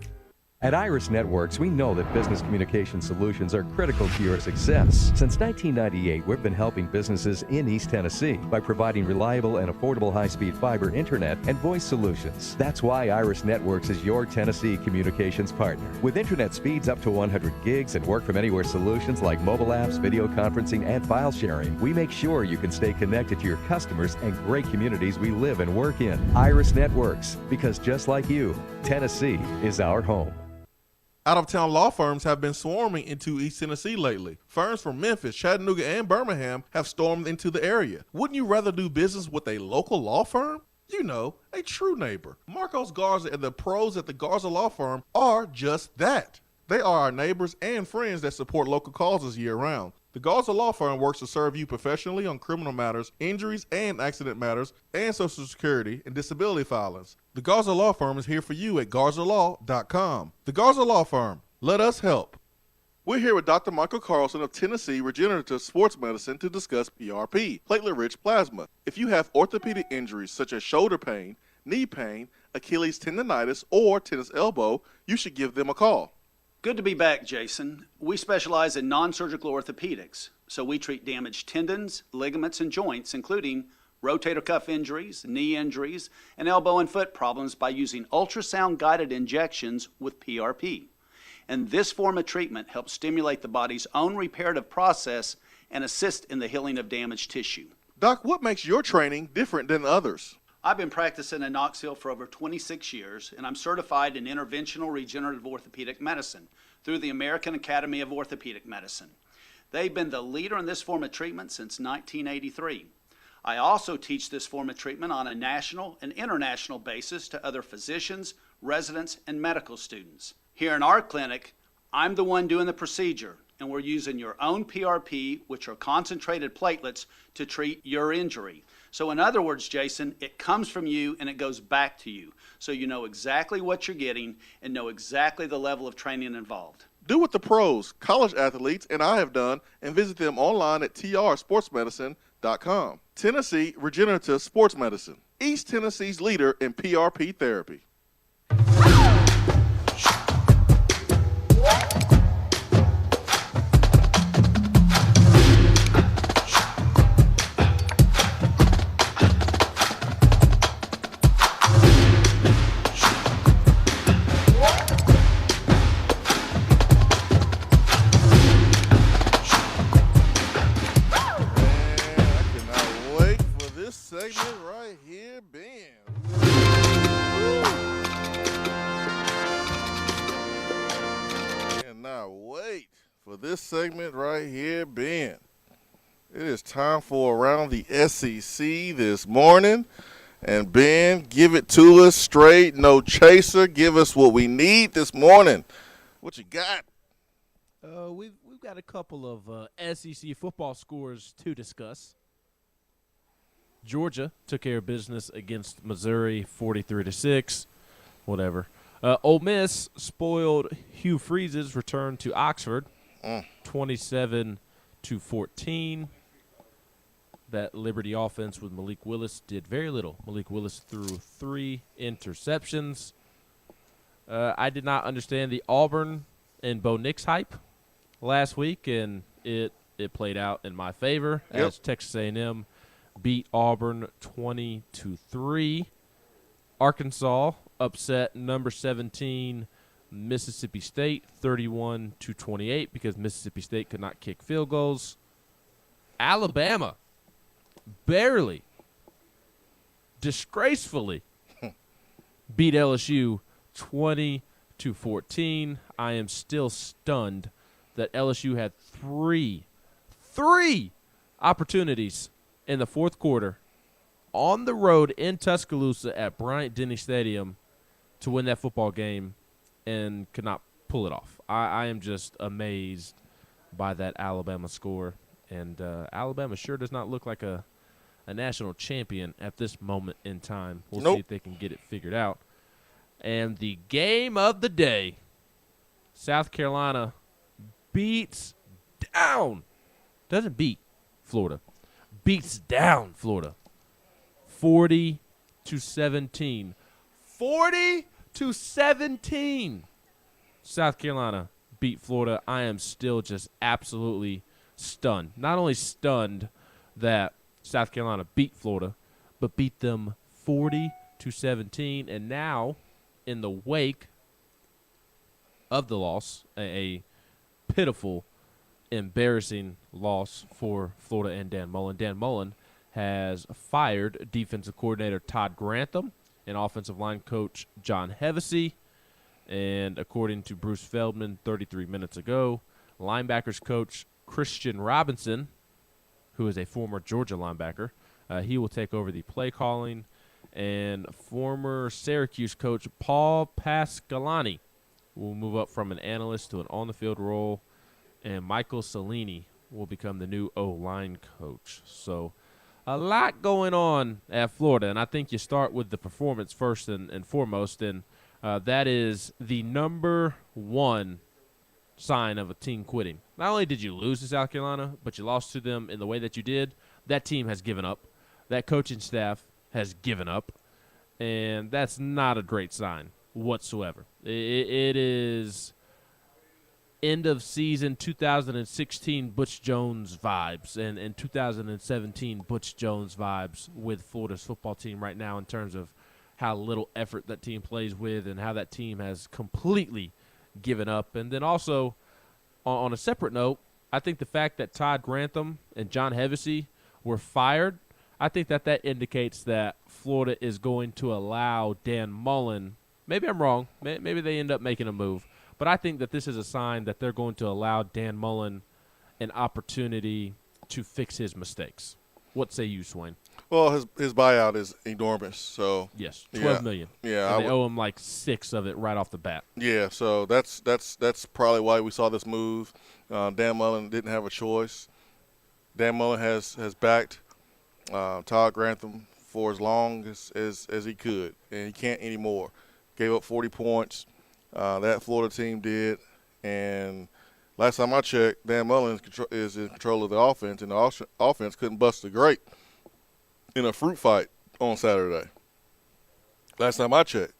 At Iris Networks, we know that business communication solutions are critical to your success. Since 1998, we've been helping businesses in East Tennessee by providing reliable and affordable high-speed fiber internet and voice solutions. That's why Iris Networks is your Tennessee communications partner. With internet speeds up to 100 gigs and work from anywhere solutions like mobile apps, video conferencing, and file sharing, we make sure you can stay connected to your customers and great communities we live and work in. Iris Networks, because just like you, Tennessee is our home. Out-of-town law firms have been swarming into East Tennessee lately. Firms from Memphis, Chattanooga, and Birmingham have stormed into the area. Wouldn't you rather do business with a local law firm? You know, a true neighbor. Marcos Garza and the pros at the Garza Law Firm are just that. They are our neighbors and friends that support local causes year-round. The Garza Law Firm works to serve you professionally on criminal matters, injuries and accident matters, and Social Security and disability filings. The Garza Law Firm is here for you at garzalaw.com. The Garza Law Firm. Let us help. We're here with Dr. Michael Carlson of Tennessee Regenerative Sports Medicine to discuss PRP, platelet-rich plasma. If you have orthopedic injuries such as shoulder pain, knee pain, Achilles tendonitis, or tennis elbow, you should give them a call. Good to be back, Jason. We specialize in non-surgical orthopedics, so we treat damaged tendons, ligaments, and joints, including rotator cuff injuries, knee injuries, and elbow and foot problems by using ultrasound-guided injections with PRP. And this form of treatment helps stimulate the body's own reparative process and assist in the healing of damaged tissue. Doc, what makes your training different than others? I've been practicing in Knoxville for over 26 years, and I'm certified in interventional regenerative orthopedic medicine through the American Academy of Orthopedic Medicine. They've been the leader in this form of treatment since 1983. I also teach this form of treatment on a national and international basis to other physicians, residents, and medical students. Here in our clinic, I'm the one doing the procedure, and we're using your own PRP, which are concentrated platelets, to treat your injury. So in other words, Jason, it comes from you and it goes back to you. So you know exactly what you're getting and know exactly the level of training involved. Do what the pros, college athletes, and I have done, and visit them online at trsportsmedicine.com. Tennessee Regenerative Sports Medicine, East Tennessee's leader in PRP therapy. Segment right here, Ben. Cannot wait for this segment right here, Ben. It is time for Around the SEC this morning. And Ben, give it to us straight, no chaser. Give us what we need this morning. What you got? We've got a couple of SEC football scores to discuss. Georgia took care of business against Missouri, 43-6, whatever. Ole Miss spoiled Hugh Freeze's return to Oxford, 27-14. That Liberty offense with Malik Willis did very little. Malik Willis threw 3 interceptions. I did not understand the Auburn and Bo Nix hype last week, and it played out in my favor as Texas A&M beat Auburn 20-3. Arkansas upset number 17 Mississippi State 31-28 because Mississippi State could not kick field goals. Alabama barely, disgracefully beat LSU 20-14. I am still stunned that LSU had three opportunities in the fourth quarter on the road in Tuscaloosa at Bryant-Denny Stadium to win that football game and could not pull it off. I am just amazed by that Alabama score. And Alabama sure does not look like a national champion at this moment in time. We'll see if they can get it figured out. And the game of the day, South Carolina beats down. Doesn't beat Florida. Beats down Florida. 40-17. 40-17. South Carolina beat Florida. I am still just absolutely stunned. Not only stunned that South Carolina beat Florida, but beat them 40-17. And now, in the wake of the loss, a pitiful, embarrassing loss for Florida and Dan Mullen. Dan Mullen has fired defensive coordinator Todd Grantham and offensive line coach John Hevesy. And according to Bruce Feldman 33 minutes ago, linebackers coach Christian Robinson, who is a former Georgia linebacker, he will take over the play calling. And former Syracuse coach Paul Pasqualani will move up from an analyst to an on-the-field role, and Michael Cellini will become the new O-line coach. So a lot going on at Florida, and I think you start with the performance first and foremost, and that is the number one sign of a team quitting. Not only did you lose to South Carolina, but you lost to them in the way that you did. That team has given up. That coaching staff has given up, and that's not a great sign whatsoever. It is end of season 2016 Butch Jones vibes and 2017 Butch Jones vibes with Florida's football team right now in terms of how little effort that team plays with and how that team has completely given up. And then also, on a separate note, I think the fact that Todd Grantham and John Hevesy were fired, I think that indicates that Florida is going to allow Dan Mullen. Maybe I'm wrong. Maybe they end up making a move. But I think that this is a sign that they're going to allow Dan Mullen an opportunity to fix his mistakes. What say you, Swain? Well, his buyout is enormous. So yes, $12 million. Yeah, and they owe him like $6 of it right off the bat. Yeah, so that's probably why we saw this move. Dan Mullen didn't have a choice. Dan Mullen has backed Todd Grantham for as long as he could, and he can't anymore. Gave up 40 points. That Florida team did, and last time I checked, Dan Mullen is in control of the offense, and the offense couldn't bust a grape in a fruit fight on Saturday. Last time I checked.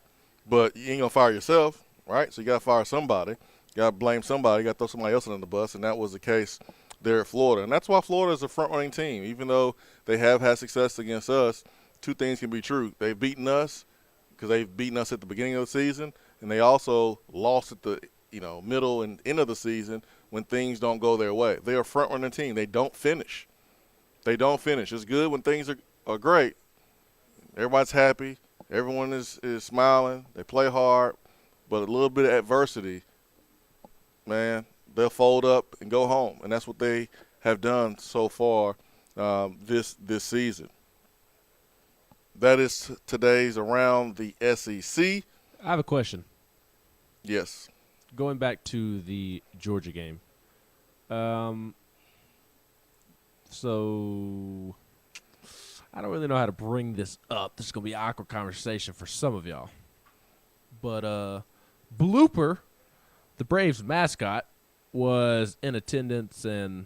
But you ain't going to fire yourself, right? So you got to fire somebody. You got to blame somebody. You got to throw somebody else under the bus, and that was the case there at Florida. And that's why Florida is a front-running team. Even though they have had success against us, two things can be true. They've beaten us because they've beaten us at the beginning of the season, and they also lost at the middle and end of the season when things don't go their way. They're a front-running team. They don't finish. It's good when things are great. Everybody's happy. Everyone is smiling. They play hard. But a little bit of adversity, man, they'll fold up and go home. And that's what they have done so far this season. That is today's Around the SEC. I have a question. Yes. Going back to the Georgia game. So I don't really know how to bring this up. This is going to be an awkward conversation for some of y'all. But Blooper, the Braves mascot, was in attendance and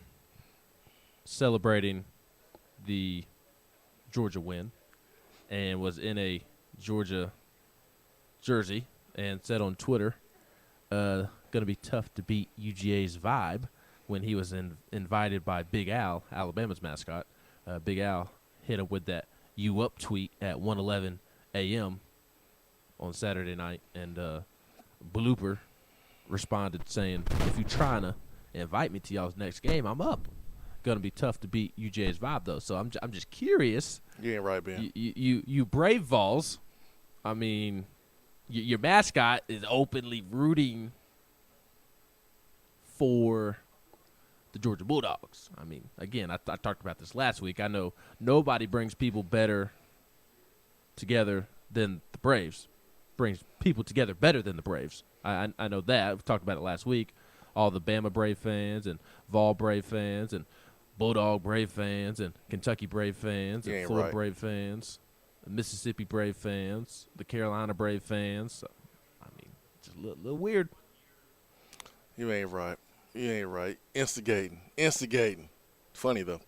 celebrating the Georgia win and was in a Georgia jersey and said on Twitter, going to be tough to beat UGA's vibe when he was invited by Big Al, Alabama's mascot. Big Al hit him with that "you up" tweet at 1:11 a.m. on Saturday night, and Blooper responded saying, "If you trying to invite me to y'all's next game, I'm up. Gonna be tough to beat UGA's vibe though." So I'm just curious. You ain't right, Ben. You Brave Vols. I mean, your mascot is openly rooting for the Georgia Bulldogs. I mean, again, I talked about this last week. I know nobody brings people better together than the Braves. Brings people together better than the Braves. I know that. We talked about it last week. All the Bama Brave fans and Vol Brave fans and Bulldog Brave fans and Kentucky Brave fans and Florida Brave fans, Mississippi Brave fans, the Carolina Brave fans. So, I mean, just a little weird. You ain't right. Instigating. Funny, though.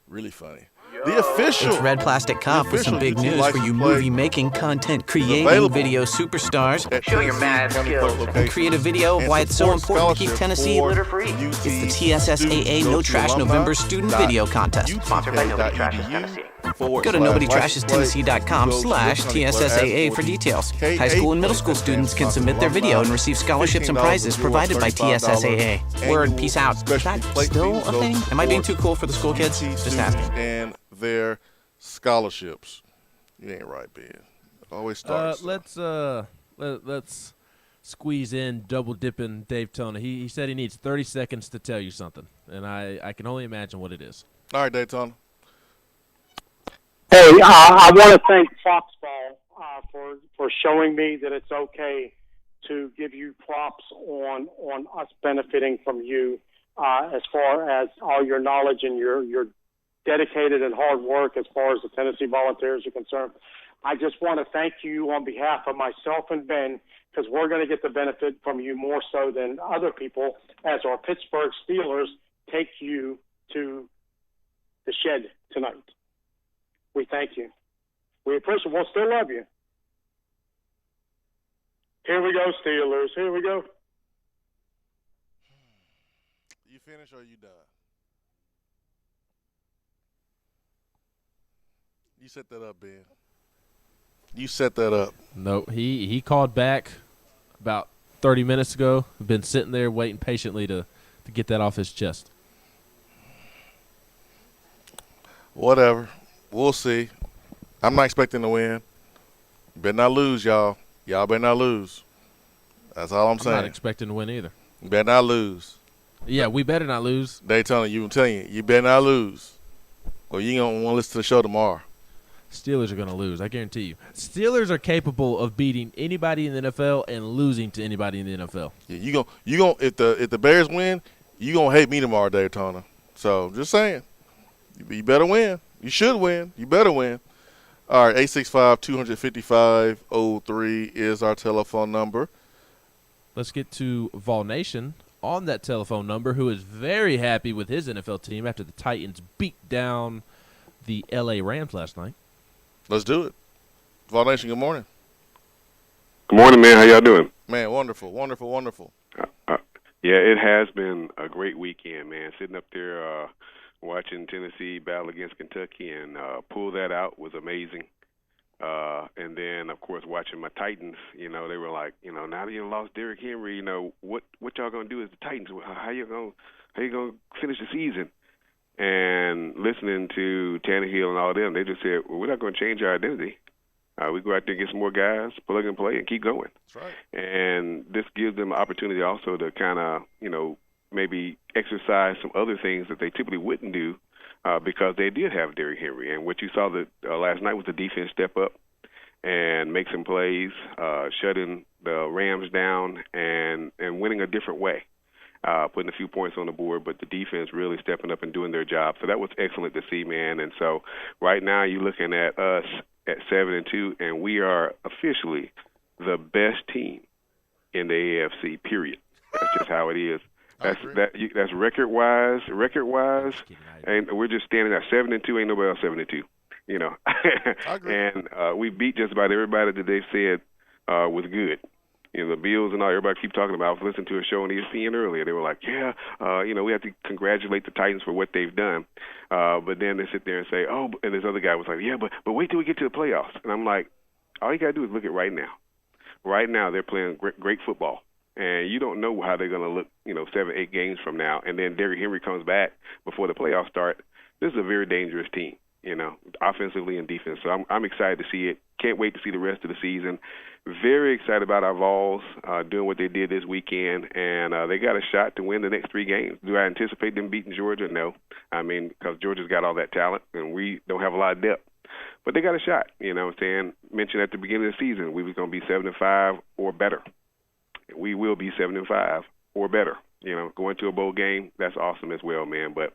Really funny. The official. It's Red Plastic Cup with some big news for you movie-making, content-creating video superstars. Show your mad skills. Create a video of why it's so important to keep Tennessee litter-free. It's the TSSAA No Trash November Student Video Contest. Sponsored by Nobody Trashes Tennessee. Go to NobodyTrashesTennessee.com/TSSAA for details. High school and middle school students can submit their video and receive scholarships and prizes provided by TSSAA. Word, peace out. Is that still a thing? Am I being too cool for the school kids? Just asking. And their scholarships. You ain't right, Ben. Always starts. Let's squeeze in double dipping Dave Tona. He said he needs 30 seconds to tell you something, and I can only imagine what it is. All right, Dave Tona. Hey, I want to thank Foxball for showing me that it's okay to give you props on us benefiting from you as far as all your knowledge and your dedicated and hard work as far as the Tennessee Volunteers are concerned. I just want to thank you on behalf of myself and Ben, because we're going to get the benefit from you more so than other people as our Pittsburgh Steelers take you to the shed tonight. We thank you. We appreciate it. We'll still love you. Here we go, Steelers. Here we go. You finish or you done? You set that up, Ben. You set that up. No, he called back about 30 minutes ago. Been sitting there waiting patiently to get that off his chest. Whatever. We'll see. I'm not expecting to win. Better not lose, y'all. Y'all better not lose. That's all I'm saying. I'm not expecting to win either. Better not lose. Yeah, we better not lose. Daytona, I'm telling you, you better not lose. Or you ain't going to want to listen to the show tomorrow. Steelers are going to lose, I guarantee you. Steelers are capable of beating anybody in the NFL and losing to anybody in the NFL. Yeah, you going if the Bears win, you going to hate me tomorrow, Daytona. So, just saying. You better win. You should win. You better win. All right, 865-255-03 is our telephone number. Let's get to Vol Nation on that telephone number, who is very happy with his NFL team after the Titans beat down the L.A. Rams last night. Let's do it. Vol Nation, good morning. Good morning, man. How y'all doing? Man, wonderful, wonderful, wonderful. Yeah, it has been a great weekend, man. Sitting up there watching Tennessee battle against Kentucky and pull that out was amazing. And then, of course, watching my Titans, they were like, now that you lost Derrick Henry, what y'all going to do as the Titans? How you going to finish the season? And listening to Tannehill and all of them, they just said, well, we're not going to change our identity. We go out there and get some more guys, plug and play, and keep going. That's right. And this gives them an opportunity also to kind of, maybe exercise some other things that they typically wouldn't do because they did have Derrick Henry. And what you saw last night was the defense step up and make some plays, shutting the Rams down and winning a different way. Putting a few points on the board, but the defense really stepping up and doing their job. So that was excellent to see, man. And so right now you're looking at us at 7-2, and we are officially the best team in the AFC, period. That's just how it is. That's record-wise, and we're just standing at 7-2. Ain't nobody else 7-2, And we beat just about everybody that they said was good. The Bills and all, everybody keep talking about. I was listening to a show on ESPN earlier. They were like, we have to congratulate the Titans for what they've done. But then they sit there and say, and this other guy was like, but wait till we get to the playoffs. And I'm like, all you got to do is look at right now. Right now they're playing great football. And you don't know how they're going to look, 7-8 games from now. And then Derrick Henry comes back before the playoffs start. This is a very dangerous team, offensively and defense. So I'm excited to see it. Can't wait to see the rest of the season. Very excited about our Vols doing what they did this weekend, and they got a shot to win the next 3 games. Do I anticipate them beating Georgia? No. I mean, because Georgia's got all that talent, and we don't have a lot of depth. But they got a shot, Mentioned at the beginning of the season, we was going to be 7-5 or better. We will be 7-5 or better. Going to a bowl game, that's awesome as well, man. But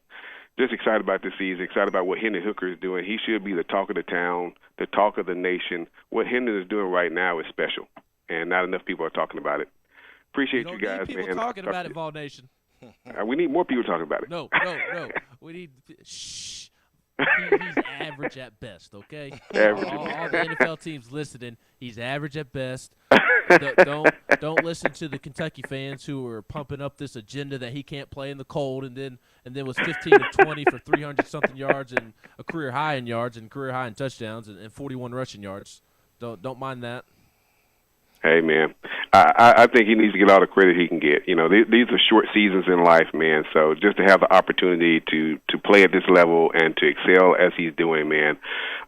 just excited about this season, excited about what Hendon Hooker is doing. He should be the talk of the town, the talk of the nation. What Hendon is doing right now is special, and not enough people are talking about it. Appreciate you guys, need people man. Talking about it, Vol Nation. We need more people talking about it. No. We need shh. He's average at best, okay? Average. All the NFL teams listening, he's average at best. Don't listen to the Kentucky fans who are pumping up this agenda that he can't play in the cold, and then was 15 of 20 for 300-something yards and a career high in yards and career high in touchdowns and 41 rushing yards. Don't mind that. Hey, man, I think he needs to get all the credit he can get. These are short seasons in life, man. So just to have the opportunity to play at this level and to excel as he's doing, man,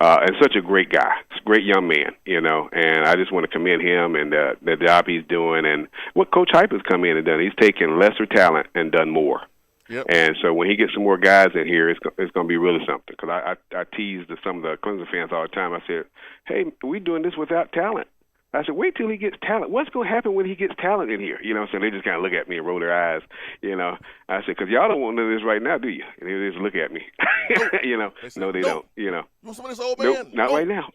and such a great guy, great young man, and I just want to commend him and the job he's doing and what Coach Hype has come in and done. He's taken lesser talent and done more. Yep. And so when he gets some more guys in here, it's going to be really something. Because I teased some of the Clemson fans all the time. I said, hey, we're doing this without talent. I said, wait till he gets talent. What's going to happen when he gets talent in here? You know what I'm saying? They just kind of look at me and roll their eyes, you know. I said, because y'all don't want none of this right now, do you? And they just look at me. You know, no, they don't, you know. You want some of this old Nope, man? not Nope. right now.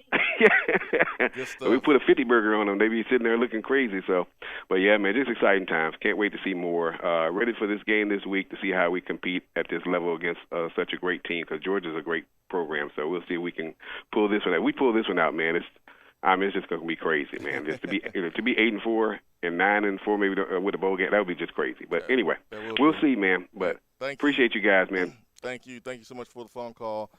So we put a 50 burger on them. They be sitting there looking crazy. So, but yeah, man, just exciting times. Can't wait to see more. Ready for this game this week to see how we compete at this level against such a great team, because Georgia's a great program. So we'll see if we can pull this one out. We pull this one out, man. It's just going to be crazy, man. Just to be 8-4 and 9-4, maybe with a bowl game, that would be just crazy. But anyway, we'll see, man. But appreciate you guys, man. Thank you so much for the phone call,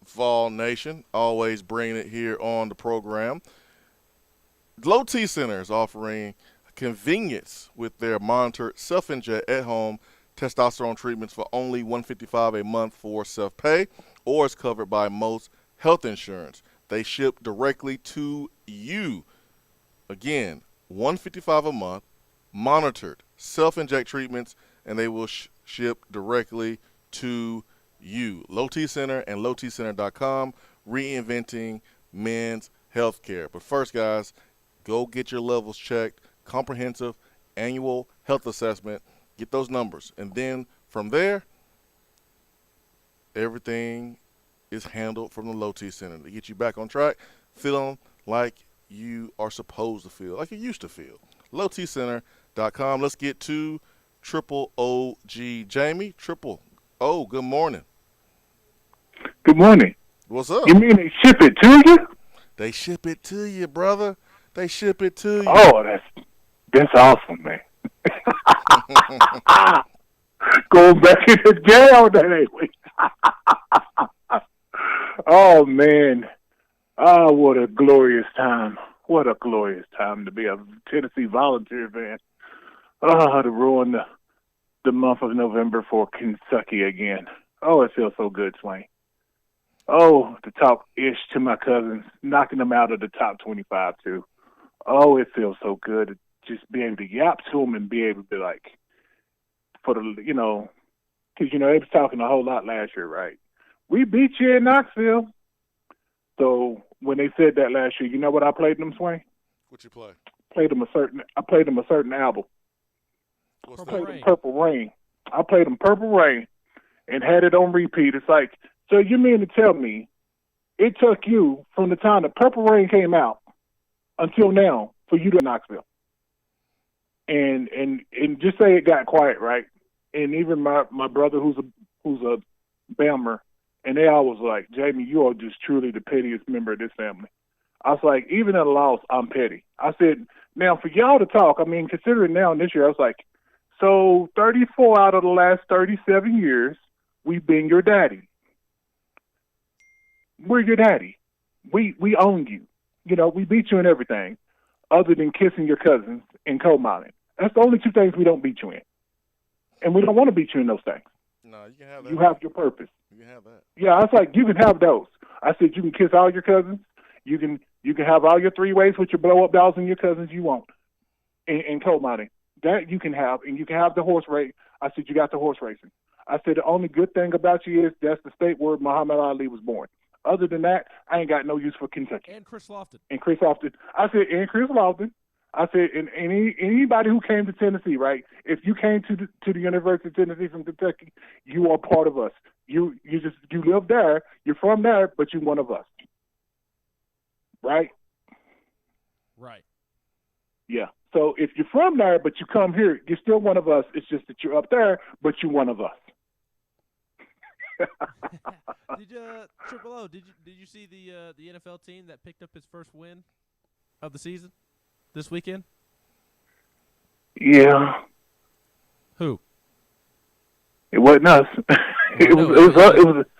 Vol Nation. Always bringing it here on the program. Low T Center is offering convenience with their monitored self-inject at-home testosterone treatments for only $155 a month for self-pay, or is covered by most health insurance. They ship directly to you. Again, $155 a month, monitored self-inject treatments, and they will ship directly to you. Low T Center and lowtcenter.com, reinventing men's healthcare. But first, guys, go get your levels checked. Comprehensive annual health assessment. Get those numbers. And then from there, everything is handled from the Low T Center to get you back on track, feeling like you are supposed to feel, like you used to feel. lowtcenter.com. Let's get to Triple OG Jamie. Triple O, good morning. Good morning. What's up? You mean they ship it to you? They ship it to you, brother. They ship it to you. Oh, that's awesome, man. Going back into jail, that ain't we? Oh, man. Oh, what a glorious time. What a glorious time to be a Tennessee Volunteer fan. Oh, to ruin the month of November for Kentucky again. Oh, it feels so good, Swain. Oh, to talk ish to my cousins, knocking them out of the top 25, too. Oh, it feels so good to just be able to yap to them and be able to be like, for the, you know, because, you know, they was talking a whole lot last year, right? We beat you in Knoxville. So when they said that last year, you know what I played them, Swain? What you play? I played them a certain album. What's I played them Purple Rain. And had it on repeat. It's like, so you mean to tell me it took you from the time that Purple Rain came out until now for you to Knoxville? And just say it got quiet, right? And even my brother who's a Bammer, and they all was like, Jamie, you are just truly the pettiest member of this family. I was like, even at a loss, I'm petty. I said, now for y'all to talk, I mean, considering now in this year, I was like, so 34 out of the last 37 years, we've been your daddy. We're your daddy. We own you. You know, we beat you in everything other than kissing your cousins and coal mining. That's the only two things we don't beat you in. And we don't want to beat you in those things. No, you can have that. You have your purpose. You can have that. Yeah, I was like, you can have those. I said, you can kiss all your cousins. You can have all your three ways with your blow up dolls and your cousins you want in coal mining. That you can have, and you can have the horse race. I said, you got the horse racing. I said, the only good thing about you is that's the state where Muhammad Ali was born. Other than that, I ain't got no use for Kentucky. And Chris Lofton. I said, and Chris Lofton. I said, and anybody who came to Tennessee, right? If you came to the University of Tennessee from Kentucky, you are part of us. You live there, you're from there, but you're one of us. Right? Right. Yeah. So if you're from there, but you come here, you're still one of us. It's just that you're up there, but you're one of us. Triple O, did you see the NFL team that picked up its first win of the season this weekend? Yeah. Who? It wasn't us.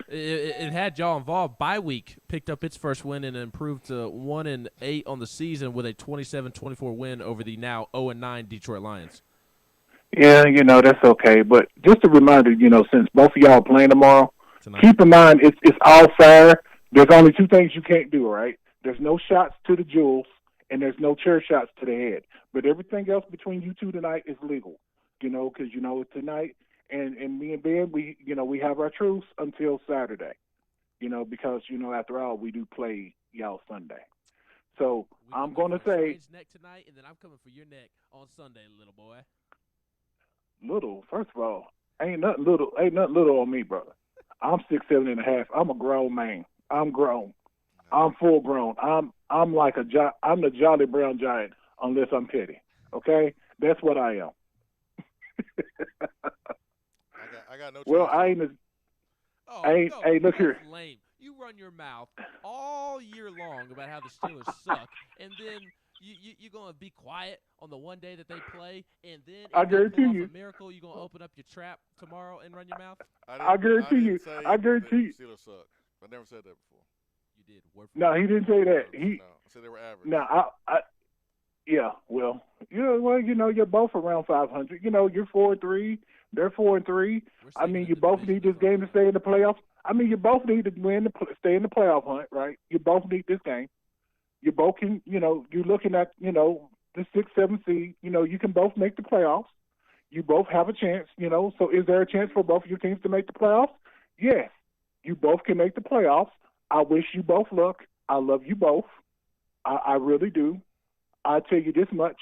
It had y'all involved. Bye week picked up its first win and improved to 1-8 on the season with a 27-24 win over the now 0-9 Detroit Lions. Yeah, you know, that's okay. But just a reminder, you know, since both of y'all are playing tomorrow, keep in mind it's all fair. There's only two things you can't do, right? There's no shots to the jewels, and there's no chair shots to the head. But everything else between you two tonight is legal, you know, because, you know, tonight and me and Ben, we have our truce until Saturday, you know, because, you know, after all, we do play y'all Sunday. So I'm going to say, Swain's neck tonight, and then I'm coming for your neck on Sunday, little boy. little. First of all, ain't nothing little on me, brother. I'm 6'7.5". I'm a grown man. I'm grown. I'm full grown. I'm like I'm the Jolly Brown Giant, unless I'm petty. Okay, that's what I am. I got no. Well, I ain't. Hey, look here. Lame. You run your mouth all year long about how the Steelers suck, and then you're going to be quiet on the one day that they play, and then I if they guarantee pull off you. a miracle, you're going to open up your trap tomorrow and run your mouth? I guarantee you. I guarantee you. Steelers suck. I never said that before. You did. No, he didn't say that. No, I said they were average. No, yeah, well, you're both around 500. You're 4-3. They're 4-3. I mean, you both need this game to stay in the playoffs. I mean, you both need to stay in the playoff hunt, right? You both need this game. You both can, you're looking at, the 6-7 seed. You can both make the playoffs. You both have a chance, So is there a chance for both of your teams to make the playoffs? Yes. You both can make the playoffs. I wish you both luck. I love you both. I really do. I'll tell you this much.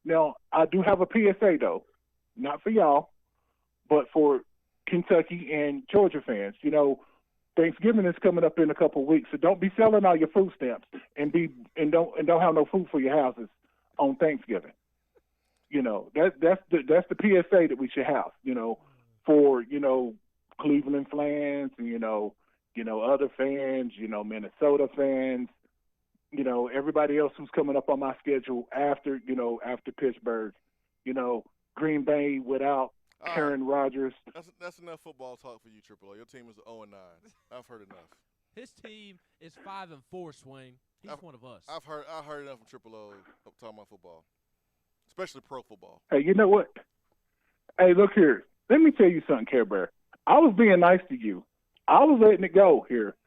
Now, I do have a PSA, though. Not for y'all, but for Kentucky and Georgia fans. Thanksgiving is coming up in a couple of weeks, so don't be selling all your food stamps and don't have no food for your houses on Thanksgiving. That's the PSA that we should have. For Cleveland fans and other fans. Minnesota fans. Everybody else who's coming up on my schedule after Pittsburgh. Green Bay without Aaron Rodgers. That's enough football talk for you, Triple O. Your team is 0-9. I've heard enough. His team is 5-4, Swain. He's one of us. I heard enough from Triple O talking about football, especially pro football. Hey, you know what? Hey, look here. Let me tell you something, Care Bear. I was being nice to you. I was letting it go here.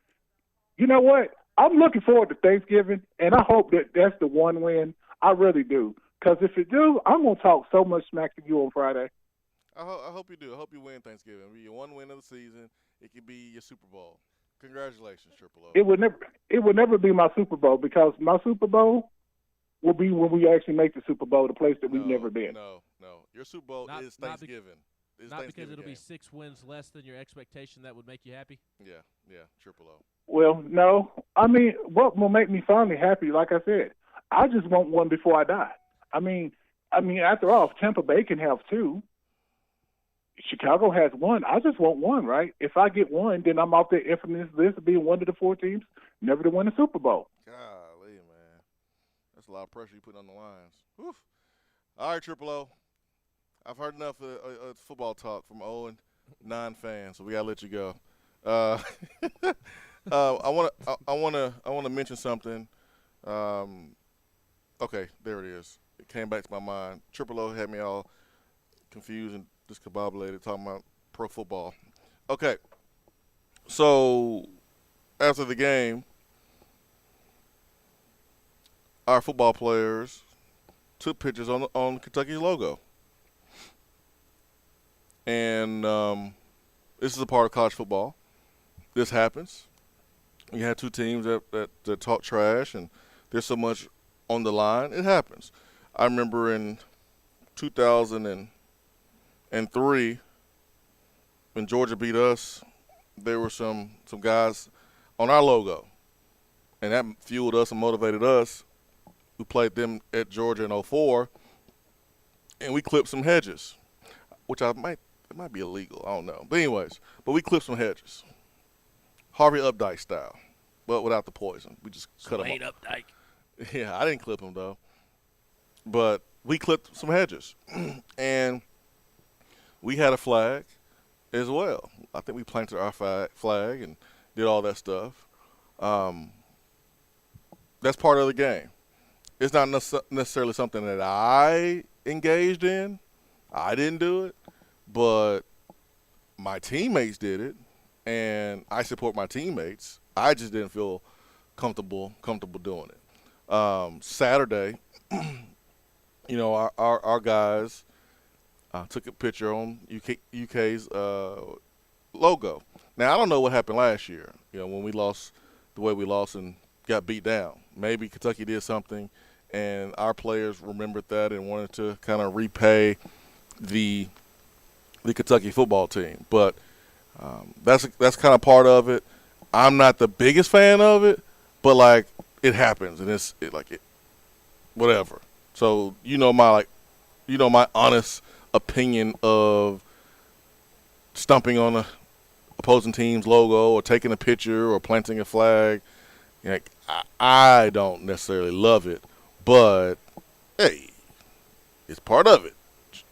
You know what? I'm looking forward to Thanksgiving, and I hope that's the one win. I really do. Because if it do, I'm going to talk so much smack to you on Friday. I hope you do. I hope you win Thanksgiving. It'll be your one win of the season. It could be your Super Bowl. Congratulations, Triple O. It would never be my Super Bowl, because my Super Bowl will be when we actually make the Super Bowl, the place that we've never been. No. Your Super Bowl is Thanksgiving. Not because it'll be 6 wins less than your expectation that would make you happy? Yeah, Triple O. Well, no. I mean, what will make me finally happy, like I said, I just want one before I die. I mean, after all, if Tampa Bay can have 2, Chicago has 1. I just want 1, right? If I get 1, then I'm off the infamous list of being one of the 4 teams never to win a Super Bowl. Golly, man. That's a lot of pressure you put on the Lions. Woof. All right, Triple O. I've heard enough of football talk from 0-9 fans, so we gotta let you go. I want to mention something. Okay, there it is. It came back to my mind. Triple O had me all confused and discombobulated talking about pro football. Okay, so after the game, our football players took pictures on Kentucky's logo. And this is a part of college football. This happens. You had 2 teams that talk trash, and there's so much on the line. It happens. I remember in 2003, when Georgia beat us, there were some guys on our logo, and that fueled us and motivated us. We played them at Georgia in 2004, and we clipped some hedges, which it might be illegal. I don't know. But anyways, we clipped some hedges. Harvey Updike style, but without the poison. We just cut them off. Updike. Yeah, I didn't clip them, though. But we clipped some hedges. And we had a flag as well. I think we planted our flag and did all that stuff. That's part of the game. It's not necessarily something that I engaged in. I didn't do it. But my teammates did it, and I support my teammates. I just didn't feel comfortable doing it. Saturday, our guys took a picture on UK's logo. Now, I don't know what happened last year, when we lost the way we lost in got beat down. Maybe Kentucky did something, and our players remembered that and wanted to kind of repay the Kentucky football team. But that's kind of part of it. I'm not the biggest fan of it, but like it happens, and it's whatever. So my honest opinion of stumping on a opposing team's logo or taking a picture or planting a flag. Like, I don't necessarily love it, but hey, it's part of it.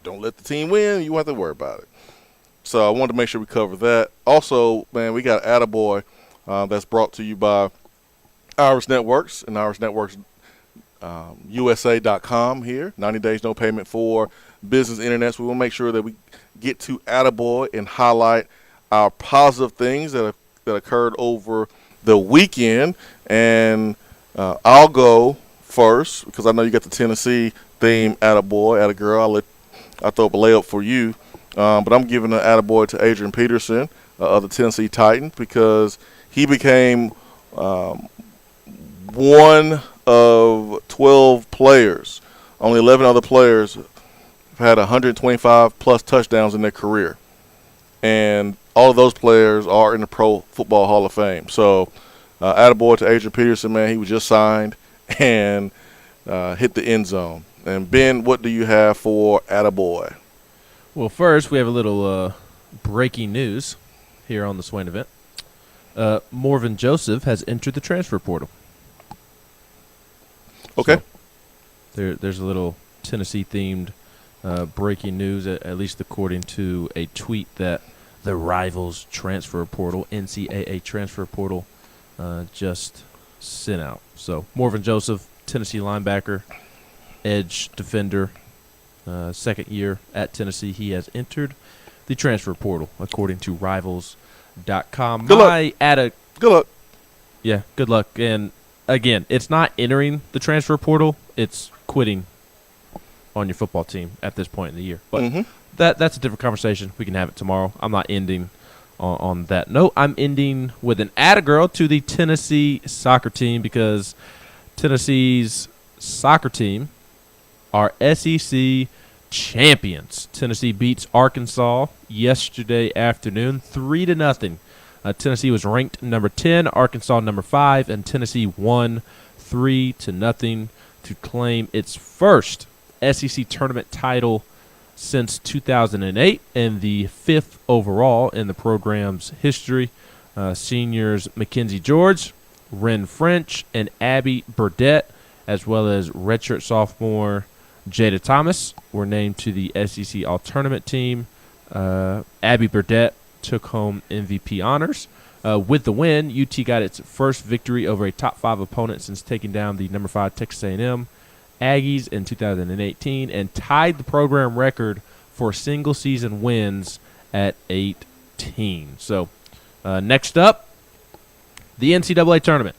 Don't let the team win. You won't have to worry about it. So I wanted to make sure we cover that. Also, man, we got Attaboy that's brought to you by Iris Networks and Iris Networks USA.com here. 90 days, no payment for business internet. So we want to make sure that we get to Attaboy and highlight our positive things that occurred over the weekend. And I'll go first because I know you got the Tennessee theme, Attaboy, Attagirl. I'll throw up a layup for you. But I'm giving an Attaboy to Adrian Peterson of the Tennessee Titans because he became one of 12 players. Only 11 other players have had 125-plus touchdowns in their career. And all of those players are in the Pro Football Hall of Fame. So, attaboy to Adrian Peterson, man. He was just signed and hit the end zone. And, Ben, what do you have for attaboy? Well, first, we have a little breaking news here on the Swain Event. Morven Joseph has entered the transfer portal. Okay. So there's a little Tennessee-themed breaking news, at least according to a tweet that the Rivals transfer portal, NCAA transfer portal, just sent out. So Morven Joseph, Tennessee linebacker, edge defender, second year at Tennessee. He has entered the transfer portal, according to Rivals.com. Good luck. Good luck. Yeah, good luck. And, again, it's not entering the transfer portal. It's quitting on your football team at this point in the year. But that's a different conversation. We can have it tomorrow. I'm not ending on that note. I'm ending with an attagirl to the Tennessee soccer team because Tennessee's soccer team are SEC champions. Tennessee beats Arkansas yesterday afternoon 3-0. Tennessee was ranked number 10, Arkansas number 5, and Tennessee won 3-0 to claim its first SEC tournament title since 2008 and the 5th overall in the program's history. Seniors Mackenzie George, Ren French, and Abby Burdett, as well as redshirt sophomore Jada Thomas, were named to the SEC All-Tournament team. Abby Burdett took home MVP honors. With the win, UT got its first victory over a top 5 opponent since taking down the number 5 Texas A&M Aggies in 2018 and tied the program record for single-season wins at 18. So next up, the NCAA tournament.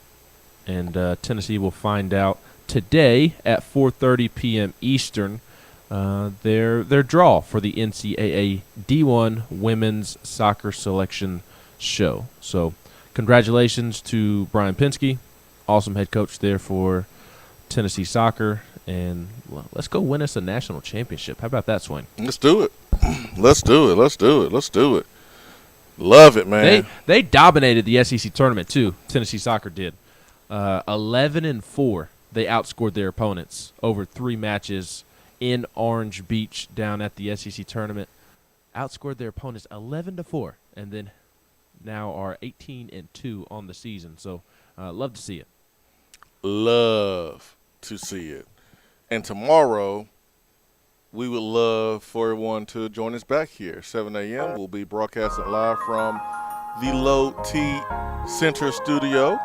And Tennessee will find out today at 4:30 p.m. Eastern their draw for the NCAA D1 Women's Soccer Selection Show. So congratulations to Brian Pinsky, awesome head coach there for Tennessee soccer. And let's go win us a national championship. How about that, Swain? Let's do it. Let's do it. Let's do it. Let's do it. Love it, man. They dominated the SEC tournament, too. Tennessee soccer did. 11-4. They outscored their opponents over 3 matches in Orange Beach down at the SEC tournament. Outscored their opponents 11-4, and then now are 18-2 on the season. So, love to see it. Love to see it. And tomorrow, we would love for everyone to join us back here. 7 a.m. We'll be broadcasting live from the Low T Center studio.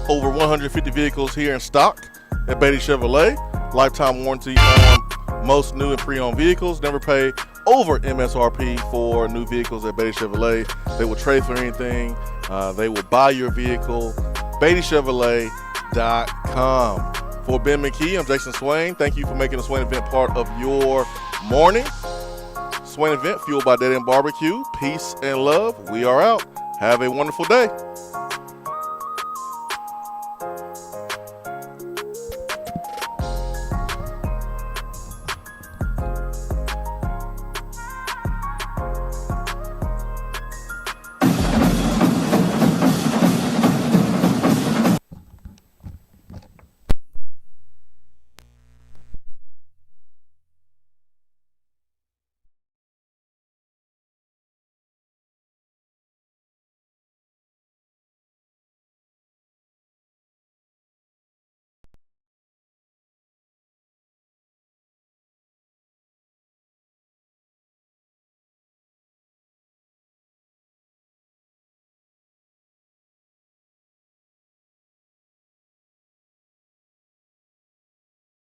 Over 150 vehicles here in stock at Beatty Chevrolet. Lifetime warranty on most new and pre-owned vehicles. Never pay over MSRP for new vehicles at Beatty Chevrolet. They will trade for anything. They will buy your vehicle. BeattyChevrolet.com. For Ben McKee, I'm Jason Swain. Thank you for making the Swain Event part of your morning. Swain Event, fueled by Dead End Barbecue. Peace and love. We are out. Have a wonderful day.